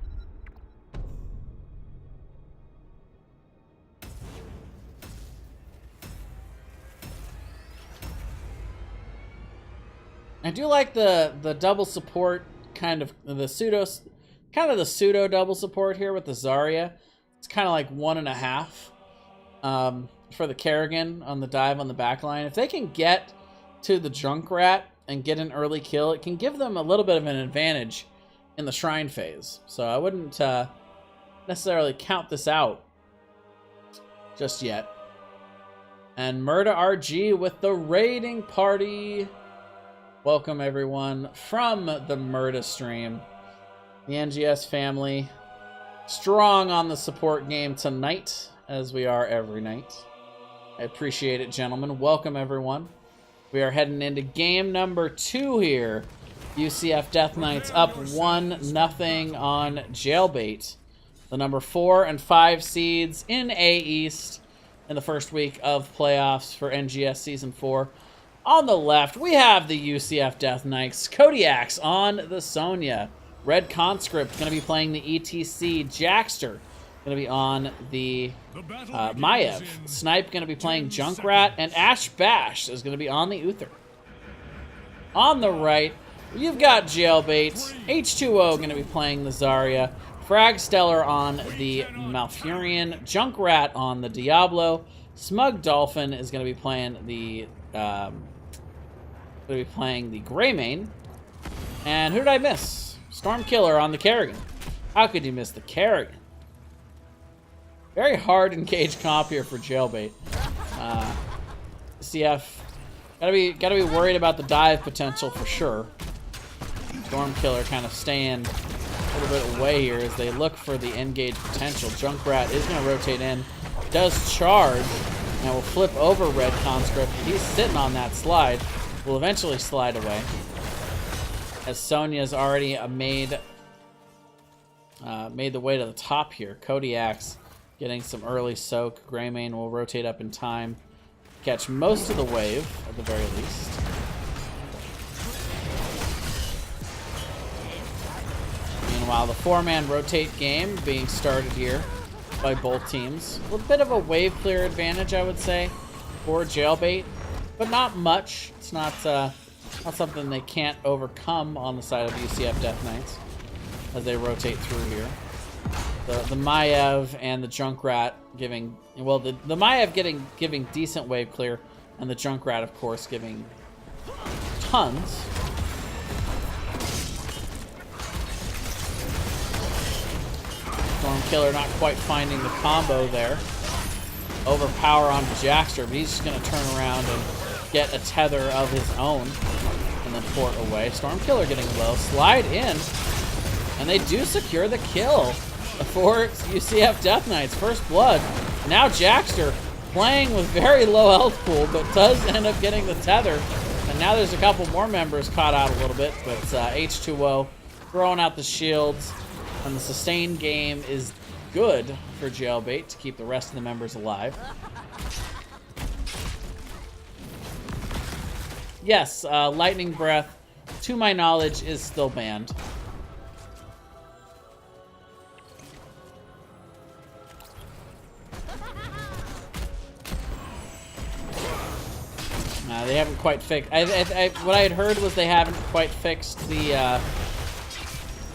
I do like the double support, kind of the pseudo double support here with the Zarya. It's kind of like 1.5 for the Kerrigan on the dive on the back line. If they can get to the Junkrat and get an early kill, it can give them a little bit of an advantage in the Shrine phase. So I wouldn't necessarily count this out just yet. And Murda RG with the raiding party. Welcome everyone from the Murda stream. The NGS family strong on the support game tonight, as we are every night. I appreciate it, gentlemen. Welcome everyone. We are heading into game number 2 here. UCF Death Knights up 1-0 on Jailbait. The number 4 and 5 seeds in A East in the first week of playoffs for NGS Season 4. On the left, we have the UCF Death Knights. Kodiak's on the Sonya. Red Conscript going to be playing the ETC. Jackster going to be on the Maiev. Snipe going to be playing Junkrat. And Ash Bash is going to be on the Uther. On the right, you've got Jailbait. H2O going to be playing the Zarya. Frag Stellar on the Malfurion. Junkrat on the Diablo. Smug Dolphin is going to be playing the Greymane. And who did I miss? Stormkiller on the Kerrigan. How could you miss the Kerrigan? Very hard engaged comp here for Jailbait. CF gotta be worried about the dive potential for sure. Stormkiller kind of staying a little bit away here as they look for the engage potential. Junkrat is going to rotate in, does charge, and will flip over Red Conscript. He's sitting on that slide. Will eventually slide away, as Sonya's already made the way to the top here. Kodiak's getting some early soak. Greymane will rotate up in time, catch most of the wave at the very least. Meanwhile, the 4-man rotate game being started here by both teams. A little bit of a wave clear advantage, I would say, for Jailbait, but not much. It's not something they can't overcome on the side of UCF Death Knights as they rotate through here. The Maiev and the Junkrat giving, well, the Maiev giving decent wave clear, and the Junkrat, of course, giving tons. Stormkiller not quite finding the combo there. Overpower onto Jackster, but he's just going to turn around and get a tether of his own and then port away. Stormkiller getting low. Slide in, and they do secure the kill for UCF Death Knights. First blood. Now Jackster playing with very low health pool, but does end up getting the tether. And now there's a couple more members caught out a little bit, but H2O throwing out the shields. And the sustain game is good for Jailbait to keep the rest of the members alive. Yes, Lightning Breath, to my knowledge, is still banned. They haven't quite fixed. What I had heard was they haven't quite fixed the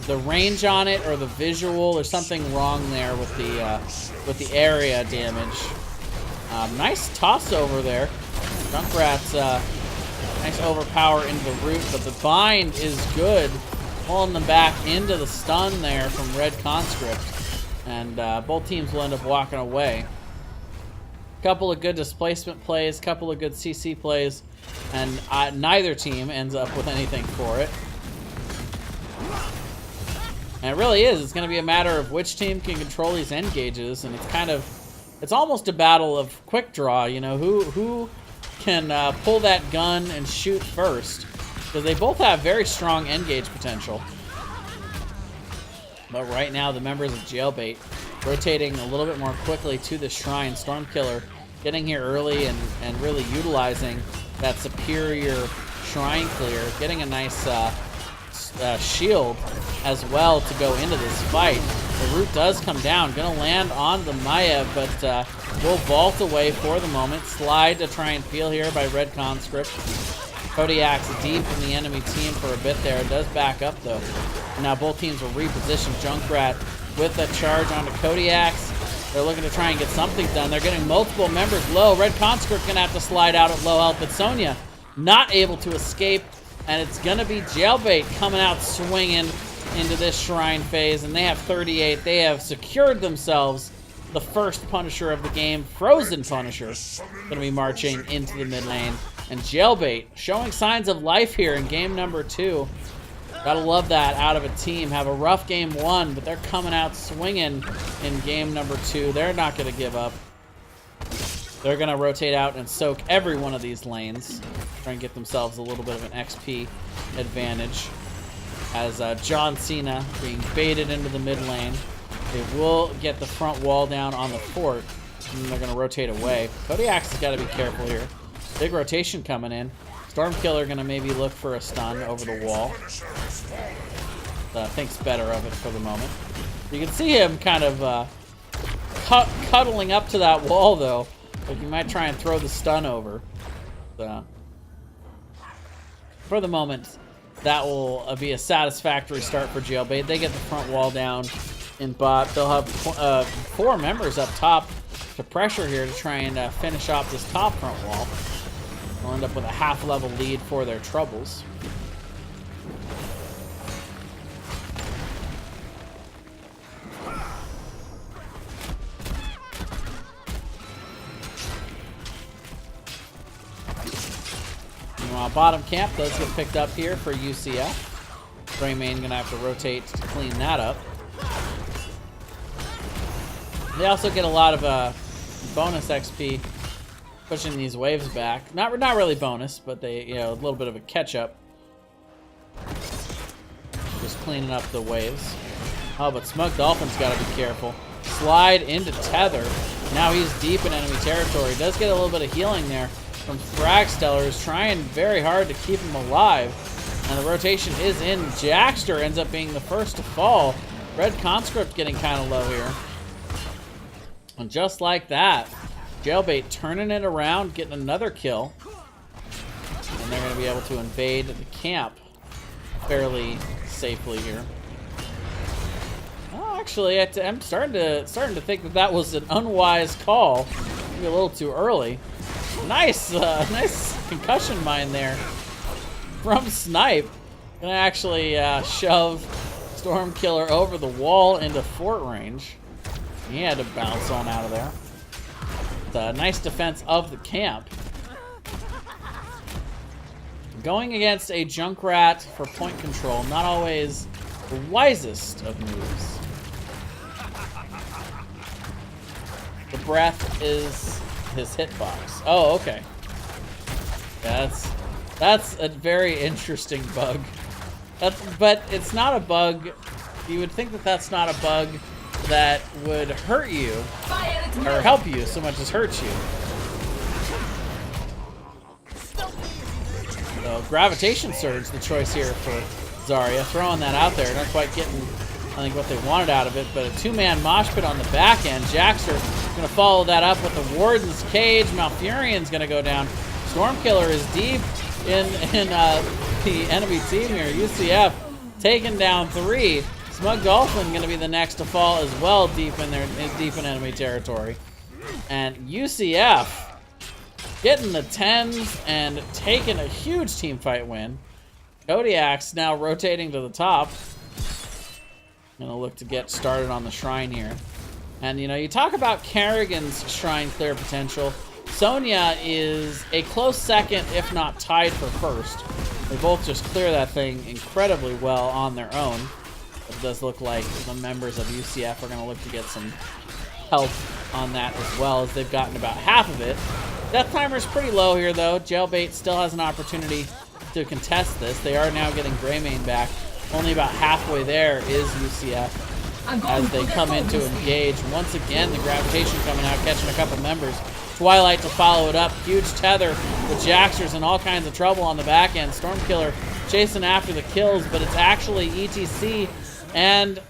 the range on it or the visual. There's something wrong there with the area damage. Nice toss over there. Junkrat's nice overpower into the root, but the bind is good, pulling them back into the stun there from Red Conscript, and both teams will end up walking away. Couple of good displacement plays, couple of good CC plays, and neither team ends up with anything for it. And it really is. It's going to be a matter of which team can control these end gauges, and it's almost a battle of quick draw. You know, who can pull that gun and shoot first, because they both have very strong end gauge potential. But right now, the members of Jailbait rotating a little bit more quickly to the shrine. Stormkiller getting here early and really utilizing that superior shrine clear, getting a nice shield as well to go into this fight. The root does come down, gonna land on the Maya, but will vault away for the moment. Slide to try and peel here by Red Conscript. Kodiak's deep in the enemy team for a bit there. It does back up though. And now both teams will reposition. Junkrat with a charge onto Kodiak's. They're looking to try and get something done. They're getting multiple members low. Red Conscript gonna have to slide out at low health, but Sonya not able to escape, and it's gonna be Jailbait coming out swinging into this shrine phase, and they have 38. They have secured themselves the first Punisher of the game. Frozen Punisher gonna be marching into the mid lane, and Jailbait showing signs of life here in game number 2. Gotta love that out of a team. Have a rough game 1, but they're coming out swinging in game number 2. They're not gonna give up. They're gonna rotate out and soak every one of these lanes. Try and get themselves a little bit of an XP advantage. As John Cena being baited into the mid lane. They will get the front wall down on the fort, and they're gonna rotate away. Kodiak's has gotta be careful here. Big rotation coming in. Stormkiller gonna maybe look for a stun over the wall. Thinks better of it for the moment. You can see him kind of cuddling up to that wall though. Like he might try and throw the stun over. For the moment, that will be a satisfactory start for Jailbait. They get the front wall down in bot. They'll have 4 members up top to pressure here to try and finish off this top front wall. They'll end up with a half-level lead for their troubles. Meanwhile, bottom camp does get picked up here for UCF. Greymane gonna have to rotate to clean that up. They also get a lot of bonus XP pushing these waves back. Not really bonus, but they, you know, a little bit of a catch-up. Just cleaning up the waves. Oh, but Smug Dolphin's got to be careful. Slide into Tether. Now he's deep in enemy territory. Does get a little bit of healing there from Fragsteller, who's trying very hard to keep him alive. And the rotation is in. Jackster ends up being the first to fall. Red Conscript getting kind of low here. And just like that, Jailbait turning it around, getting another kill. And they're going to be able to invade the camp fairly safely here. Oh, actually, I'm starting to think that that was an unwise call. Maybe a little too early. Nice concussion mine there from Snipe. Gonna actually shove Stormkiller over the wall into fort range. He had to bounce on out of there. The nice defense of the camp. Going against a Junkrat for point control, not always the wisest of moves. The breath is his hitbox. Oh, okay. That's a very interesting bug. But it's not a bug. You would think that that's not a bug that would hurt you or help you so much as hurt you. So gravitation surge, the choice here for Zarya. Throwing that out there, not quite getting, I think, what they wanted out of it, but a two-man mosh pit on the back end. Jackster gonna follow that up with the Warden's Cage. Malfurion's gonna go down. Stormkiller is deep in the enemy team here. UCF taking down 3. Smug Dolphin going to be the next to fall as well, deep in enemy territory. And UCF getting the 10s and taking a huge team fight win. Kodiak's now rotating to the top. Gonna look to get started on the shrine here. And you know, you talk about Kerrigan's shrine clear potential. Sonya is a close second, if not tied for first. They both just clear that thing incredibly well on their own. It does look like the members of UCF are going to look to get some help on that as well, as they've gotten about half of it. Death Timer's pretty low here, though. Jailbait still has an opportunity to contest this. They are now getting Greymane back. Only about halfway there is UCF as they come in to engage. Once again, the gravitation coming out, catching a couple members. Twilight to follow it up. Huge tether. The Jaxers in all kinds of trouble on the back end. Stormkiller chasing after the kills, but it's actually ETC and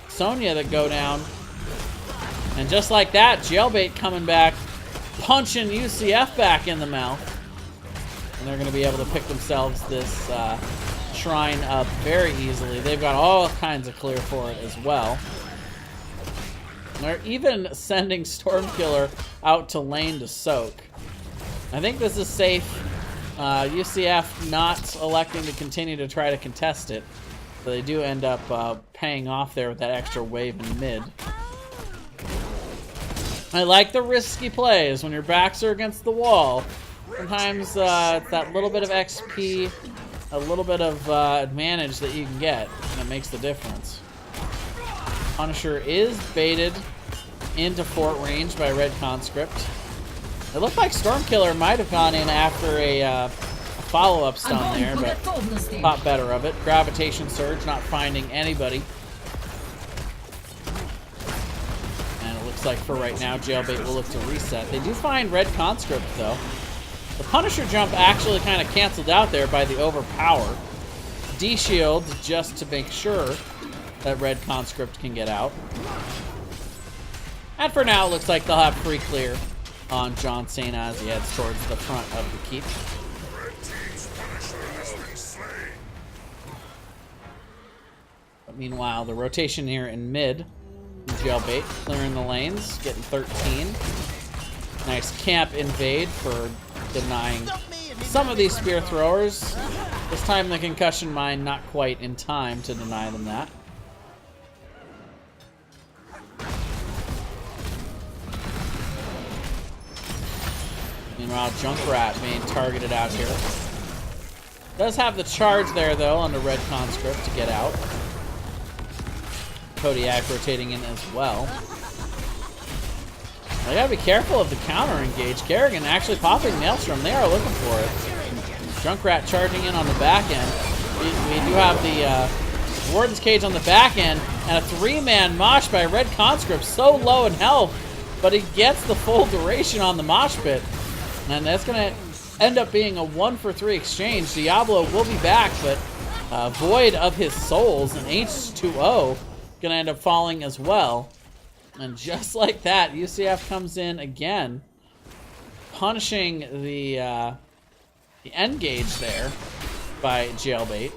Sonya that go down. And just like that, Jailbait coming back, punching UCF back in the mouth. And they're going to be able to pick themselves this shrine up very easily. They've got all kinds of clear for it as well. They're even sending Stormkiller out to lane to soak. I think this is safe. UCF not electing to continue to try to contest it. So they do end up paying off there with that extra wave in mid. I like the risky plays when your backs are against the wall. Sometimes it's that little bit of XP, a little bit of advantage that you can get, and it makes the difference. Punisher is baited into fort range by Red Conscript. It looked like Stormkiller might have gone in after a follow-up stun there, but thought better of it. Gravitation Surge, not finding anybody. And it looks like for right now, Jailbait will look to reset. They do find Red Conscript, though. The Punisher jump actually kind of canceled out there by the overpower. D-shield just to make sure that Red Conscript can get out. And for now, it looks like they'll have free clear on John Cena as he heads towards the front of the keep. But meanwhile, the rotation here in mid, Jailbait clearing the lanes, getting 13. Nice camp invade for denying some of these spear throwers. This time the concussion mine not quite in time to deny them that. Meanwhile, Junkrat being targeted out here. Does have the charge there, though, on the Red Conscript to get out. Kodiak rotating in as well. They gotta be careful of the counter engage. Kerrigan actually popping Maelstrom. They are looking for it. Junkrat charging in on the back end. We do have the Warden's Cage on the back end, and a 3-man mosh by Red Conscript. So low in health, but he gets the full duration on the mosh pit. And that's going to end up being a 1-for-3 exchange. Diablo will be back, but void of his souls, and H2O going to end up falling as well. And just like that, UCF comes in again, punishing the end gauge there by Jailbait.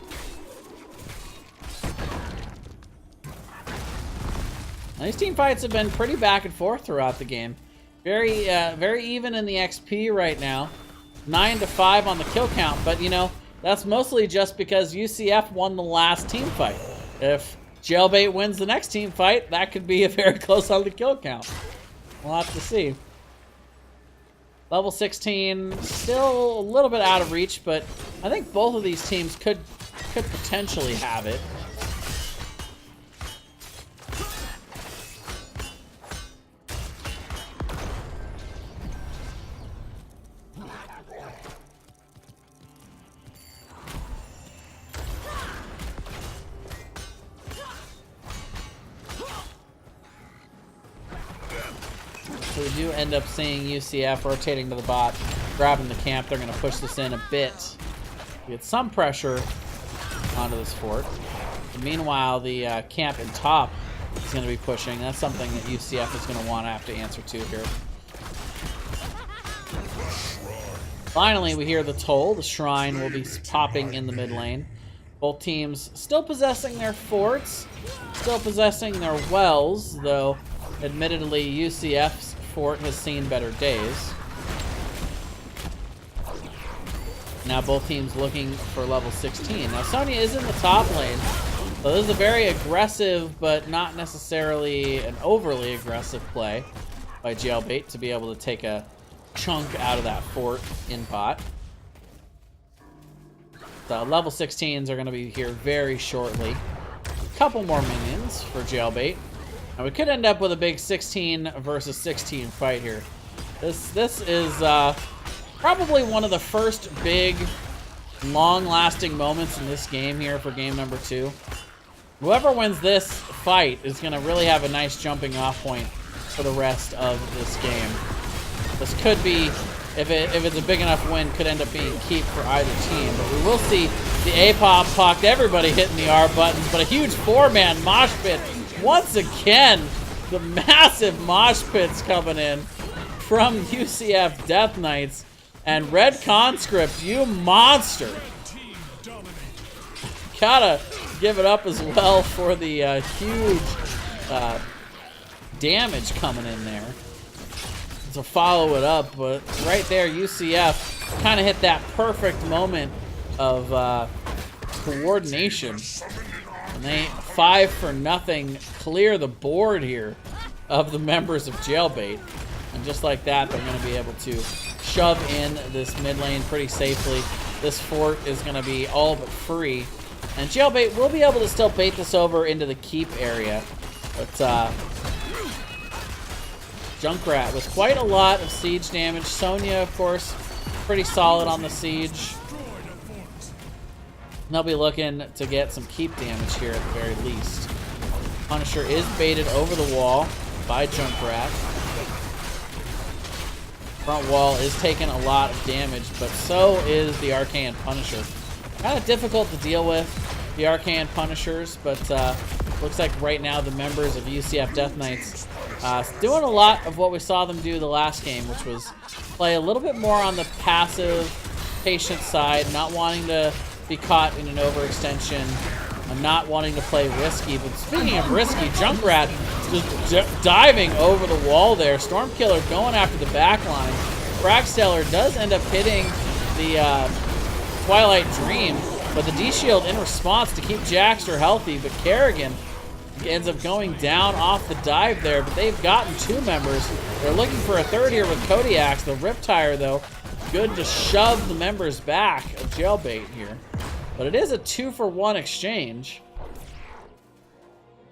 Now, these team fights have been pretty back and forth throughout the game. Very even in the XP right now. 9-5 on the kill count, but you know, that's mostly just because UCF won the last team fight. If Jailbait wins the next team fight, that could be very close on the kill count. We'll have to see. Level 16, still a little bit out of reach, but I think both of these teams could potentially have it. So we do end up seeing UCF rotating to the bot, grabbing the camp. They're going to push this in a bit. Get some pressure onto this fort. And meanwhile, the camp in top is going to be pushing. That's something that UCF is going to want to have to answer to here. Finally, we hear the toll. The shrine will be popping in the mid lane. Both teams still possessing their forts, still possessing their wells, though admittedly UCF's fort has seen better days. Now both teams looking for level 16. Now Sonya is in the top lane, so this is a very aggressive but not necessarily an overly aggressive play by Jailbait to be able to take a chunk out of that fort in bot. The level 16s are going to be here very shortly. A couple more minions for Jailbait. And we could end up with a big 16 versus 16 fight here. This is probably one of the first big, long-lasting moments in this game here for game number 2. Whoever wins this fight is going to really have a nice jumping off point for the rest of this game. This could be, if it's a big enough win, could end up being keep for either team. But we will see the A-pop pocked everybody hitting the R buttons, but a huge 4-man mosh pit. Once again, the massive mosh pits coming in from UCF Death Knights. And Red Conscript, you monster. Gotta give it up as well for the huge damage coming in there. To follow it up, but right there UCF kind of hit that perfect moment of coordination, and they 5-for-0 clear the board here of the members of Jailbait, and just like that they're going to be able to shove in this mid lane pretty safely. This fort is going to be all but free, and Jailbait will be able to still bait this over into the keep area, but Junkrat with quite a lot of siege damage. Sonya, of course, pretty solid on the siege. They'll be looking to get some keep damage here at the very least. Punisher is baited over the wall by Junkrat. Front wall is taking a lot of damage, but so is the Arcane Punisher. Kind of difficult to deal with, the Arcane Punishers, but looks like right now the members of UCF Death Knights doing a lot of what we saw them do the last game, which was play a little bit more on the passive, patient side, not wanting to be caught in an overextension, and not wanting to play risky. But speaking of risky, Junkrat just diving over the wall there. Stormkiller going after the back line. Fragsteller does end up hitting the Twilight Dream, but the D-Shield in response to keep Jaxter healthy, but Kerrigan ends up going down off the dive there, but they've gotten 2 members. They're looking for a third here with Kodiaks. The Riptire, though, good to shove the members back of Jailbait here. But it is a 2-for-1 exchange.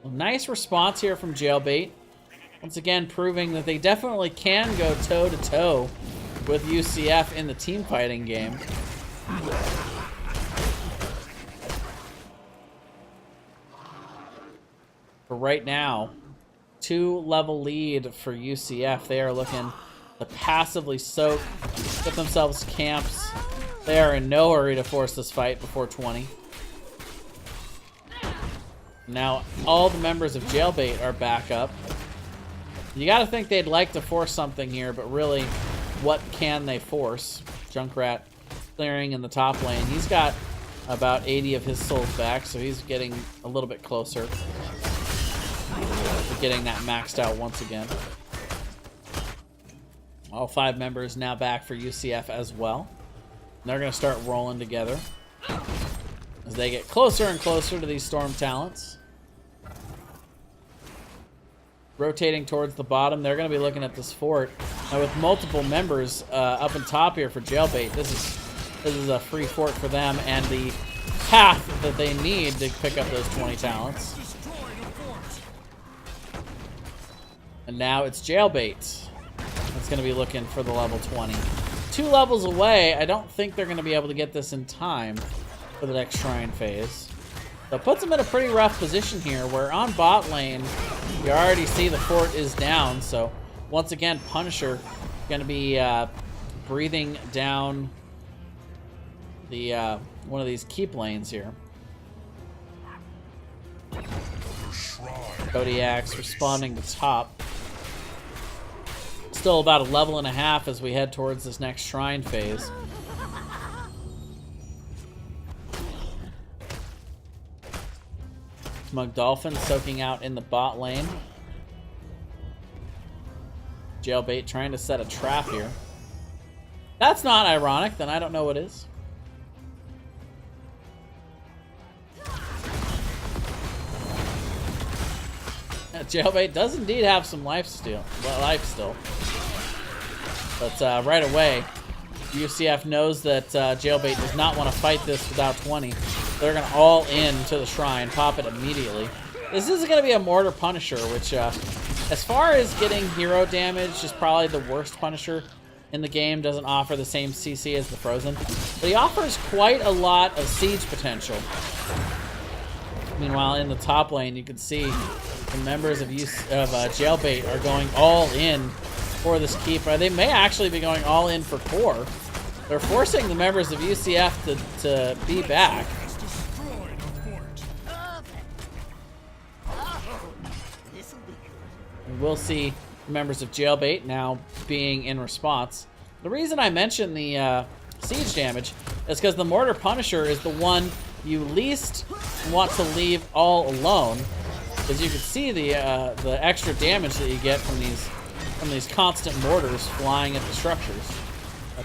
A nice response here from Jailbait. Once again, proving that they definitely can go toe-to-toe with UCF in the team fighting game. But right now, 2-level lead for UCF. They are looking to passively soak, get themselves camps. They are in no hurry to force this fight before 20. Now, all the members of Jailbait are back up. You gotta think they'd like to force something here, but really, what can they force? Junkrat clearing in the top lane. He's got about 80 of his souls back, so he's getting a little bit closer to getting that maxed out once again. All 5 members now back for UCF as well. And they're going to start rolling together as they get closer and closer to these Storm Talents. Rotating towards the bottom, they're going to be looking at this fort. Now with multiple members up on top here for Jailbait, this is a free fort for them and the path that they need to pick up those 20 talents. And now it's Jailbait that's going to be looking for the level 20. 2 levels away. I don't think they're going to be able to get this in time for the next Shrine phase. So it puts them in a pretty rough position here, where on bot lane, you already see the fort is down. So once again, Punisher going to be breathing down the one of these keep lanes here. Kodiaks responding to top. Still about 1.5 levels as we head towards this next Shrine phase. Smug Dolphin soaking out in the bot lane. Jailbait trying to set a trap here. That's not ironic, then I don't know what is. Jailbait does indeed have some life still. But right away, UCF knows that Jailbait does not want to fight this without 20. They're going to all in to the shrine, pop it immediately. This is going to be a Mortar Punisher, which, as far as getting hero damage, is probably the worst Punisher in the game. Doesn't offer the same CC as the Frozen. But he offers quite a lot of siege potential. Meanwhile, in the top lane, you can see the members of Jailbait are going all in for this keep. They may actually be going all in for core. They're forcing the members of UCF to be back. And we'll see members of Jailbait now being in response. The reason I mention the siege damage is because the Mortar Punisher is the one you least want to leave all alone, because you can see the extra damage that you get from these constant mortars flying at the structures.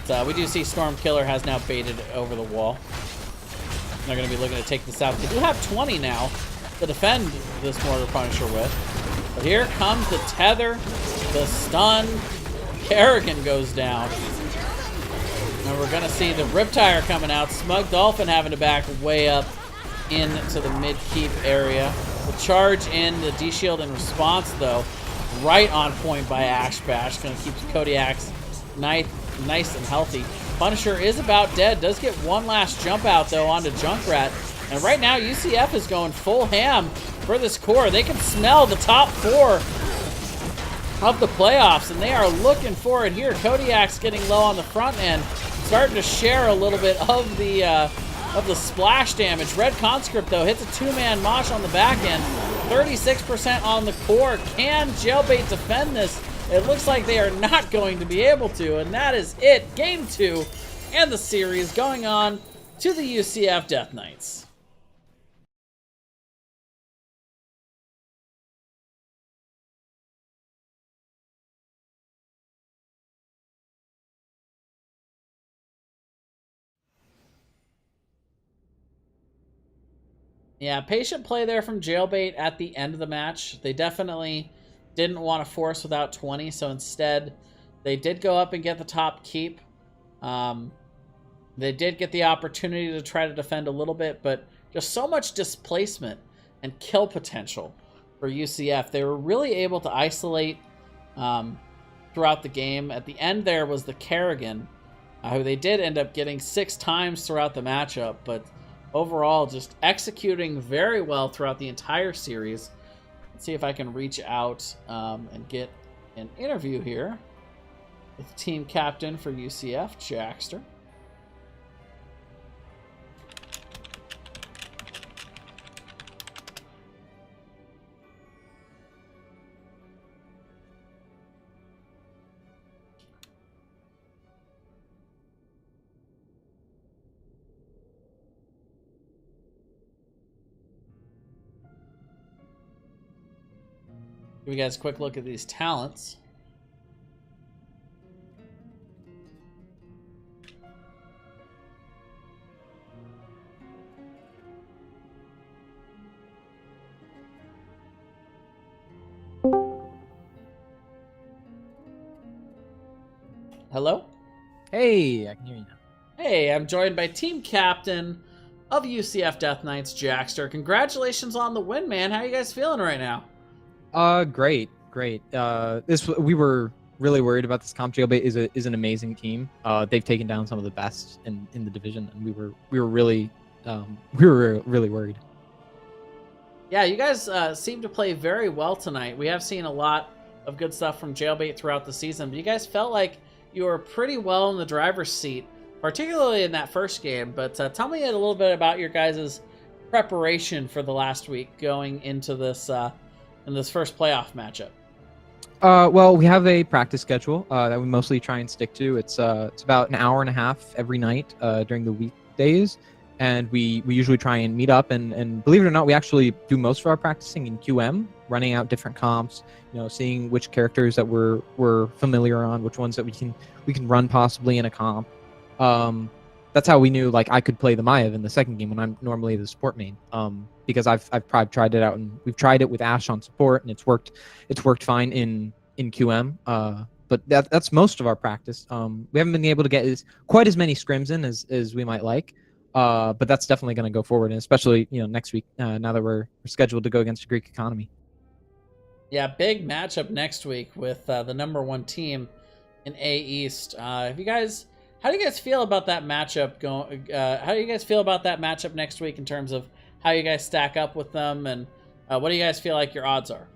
But we do see Stormkiller has now baited over the wall. They're going to be looking to take this out. They do have 20 now to defend this Mortar Punisher with. But here comes the tether, the stun. Kerrigan goes down. And we're going to see the Riptire coming out. Smug Dolphin having to back way up into the mid-keep area. The charge in, the D-Shield in response, though, right on point by Ash Bash. Going to keep Kodiak's nice and healthy. Punisher is about dead. Does get one last jump out, though, onto Junkrat. And right now, UCF is going full ham for this core. They can smell the top 4 of the playoffs, and they are looking for it here. Kodiak's getting low on the front end, starting to share a little bit of the splash damage. Red Conscript, though, hits a 2-man mosh on the back end. 36% on the core. Can Jailbait defend this? It looks like they are not going to be able to, and that is it. Game 2 and the series going on to the UCF Death Knights. Yeah, patient play there from Jailbait at the end of the match. They definitely didn't want to force without 20, so instead they did go up and get the top keep. They did get the opportunity to try to defend a little bit, but just so much displacement and kill potential for UCF. They were really able to isolate throughout the game. At the end there was the Kerrigan, who they did end up getting 6 times throughout the matchup, but overall just executing very well throughout the entire series. Let's see if I can reach out and get an interview here with team captain for UCF, Jackster. Give you guys a quick look at these talents. Hello? Hey, I can hear you now. Hey, I'm joined by team captain of UCF Death Knights, Jackster. Congratulations on the win, man. How are you guys feeling right now? Great. We were really worried about this comp. Jailbait is an amazing team. They've taken down some of the best in the division, and we were really worried. Yeah, you guys seem to play very well tonight. We have seen a lot of good stuff from Jailbait throughout the season, but you guys felt like you were pretty well in the driver's seat, particularly in that first game. But tell me a little bit about your guys' preparation for the last week going into this in this first playoff matchup. Well, we have a practice schedule that we mostly try and stick to. It's about an hour and a half every night during the weekdays, and we usually try and meet up, and believe it or not, we actually do most of our practicing in QM, running out different comps, seeing which characters that we're familiar on, which ones that we can run possibly in a comp. That's how we knew like I could play the Maiev in the second game when I'm normally the support main. Because I've probably tried it out, and we've tried it with Ashe on support, and it's worked fine in QM. But that's most of our practice. We haven't been able to get quite as many scrims in as we might like. But that's definitely going to go forward, and especially next week, now that we're scheduled to go against the Greek economy. Yeah, big matchup next week with the #1 team in A East. How do you guys feel about that matchup how do you guys feel about that matchup next week in terms of how you guys stack up with them, and what do you guys feel like your odds are?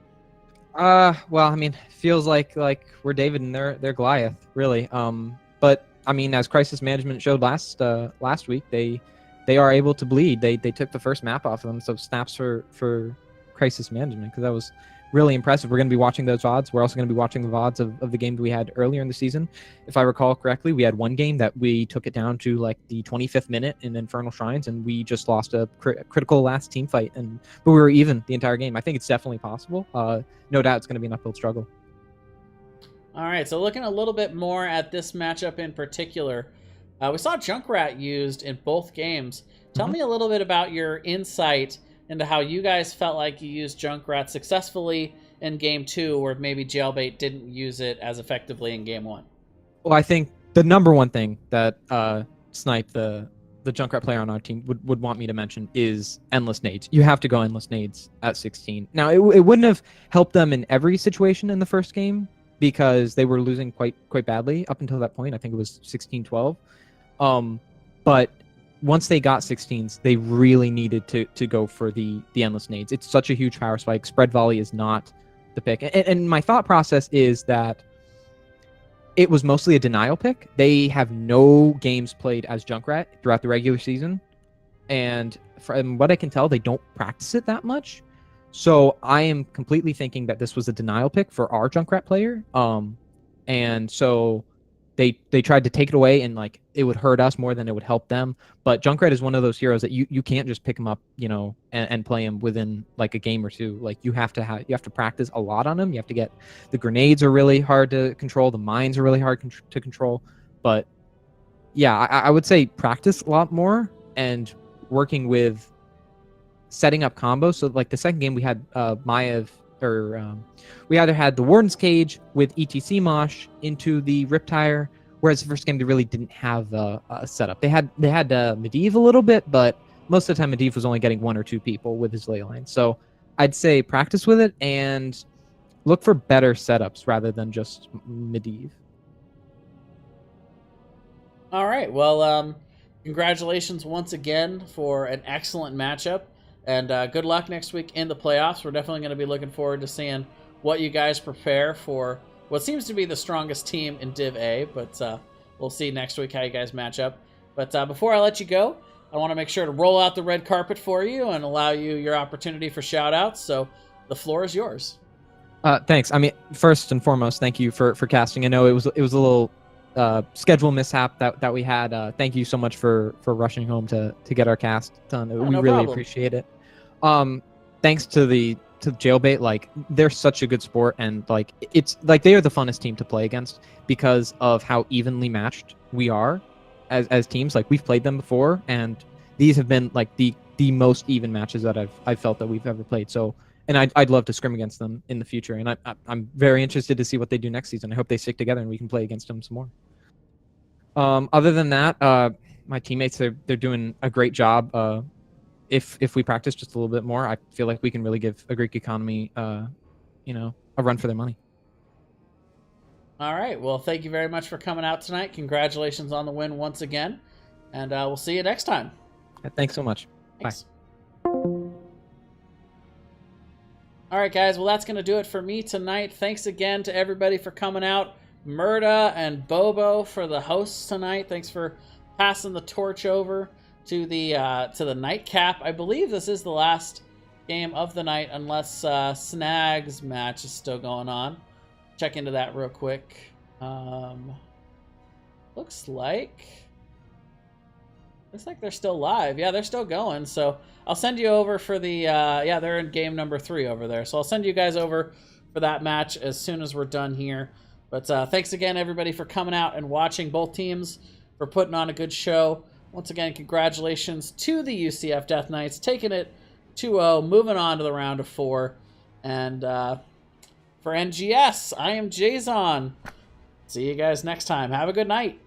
Well, I mean, feels like we're David and they're Goliath, really. But I mean, as crisis management showed last week, they are able to bleed. They took the first map off of them, so snaps for crisis management, because that was really impressive. We're going to be watching those VODs. We're also going to be watching the VODs of the game that we had earlier in the season. If I recall correctly, we had one game that we took it down to like the 25th minute in Infernal Shrines, and we just lost a critical last team fight, but we were even the entire game. I think it's definitely possible. No doubt it's going to be an uphill struggle. All right, so looking a little bit more at this matchup in particular, we saw Junkrat used in both games. Tell me a little bit about your insight into how you guys felt like you used Junkrat successfully in Game 2, or maybe Jailbait didn't use it as effectively in Game 1. Well, I think the number one thing that Snipe, the Junkrat player on our team, would want me to mention is endless nades. You have to go endless nades at 16. Now, it wouldn't have helped them in every situation in the first game, because they were losing quite badly up until that point. I think it was 16-12. But once they got 16s, they really needed to go for the endless nades. It's such a huge power spike. Spread volley is not the pick. And my thought process is that it was mostly a denial pick. They have no games played as Junkrat throughout the regular season. And from what I can tell, they don't practice it that much. So I am completely thinking that this was a denial pick for our Junkrat player. And so they tried to take it away, and like it would hurt us more than it would help them. But Junkrat is one of those heroes that you can't just pick him up, and play him within like a game or two. Like you have to practice a lot on him. You have to get the grenades are really hard to control. The mines are really hard to control. But yeah, I would say practice a lot more and working with setting up combos. So like the second game we had Maiev, we either had the Warden's Cage with ETC Mosh into the Riptire, whereas the first game they really didn't have a setup. They had Medivh a little bit, but most of the time Medivh was only getting one or two people with his ley line. So I'd say practice with it and look for better setups rather than just Medivh. All right, well, congratulations once again for an excellent matchup. And good luck next week in the playoffs. We're definitely going to be looking forward to seeing what you guys prepare for what seems to be the strongest team in Div A. But we'll see next week how you guys match up. But before I let you go, I want to make sure to roll out the red carpet for you and allow you your opportunity for shout-outs. So the floor is yours. Thanks. I mean, first and foremost, thank you for casting. I know it was a little schedule mishap that we had. Thank you so much for rushing home to get our cast done. We no really problem. appreciate it. Thanks to Jailbait, like they're such a good sport, and like it's like they are the funnest team to play against because of how evenly matched we are as teams. Like we've played them before, and these have been like the most even matches that I've felt that we've ever played. So, and I'd love to scrim against them in the future, and I'm very interested to see what they do next season. I hope they stick together and we can play against them some more. Other than that, my teammates they're doing a great job. If we practice just a little bit more, I feel like we can really give a Greek economy, a run for their money. All right. Well, thank you very much for coming out tonight. Congratulations on the win once again. And we'll see you next time. Thanks so much. Thanks. Bye. All right, guys. Well, that's going to do it for me tonight. Thanks again to everybody for coming out. Murda and Bobo for the hosts tonight. Thanks for passing the torch over to the nightcap. I believe this is the last game of the night, unless Snag's match is still going on. Check into that real quick. Looks like Looks like they're still live. Yeah, they're still going. So I'll send you over for the, yeah, they're in game number 3 over there. So I'll send you guys over for that match as soon as we're done here. But thanks again, everybody, for coming out and watching, both teams, for putting on a good show. Once again, congratulations to the UCF Death Knights, taking it 2-0, moving on to the round of 4. And for NGS, I am Jason. See you guys next time. Have a good night.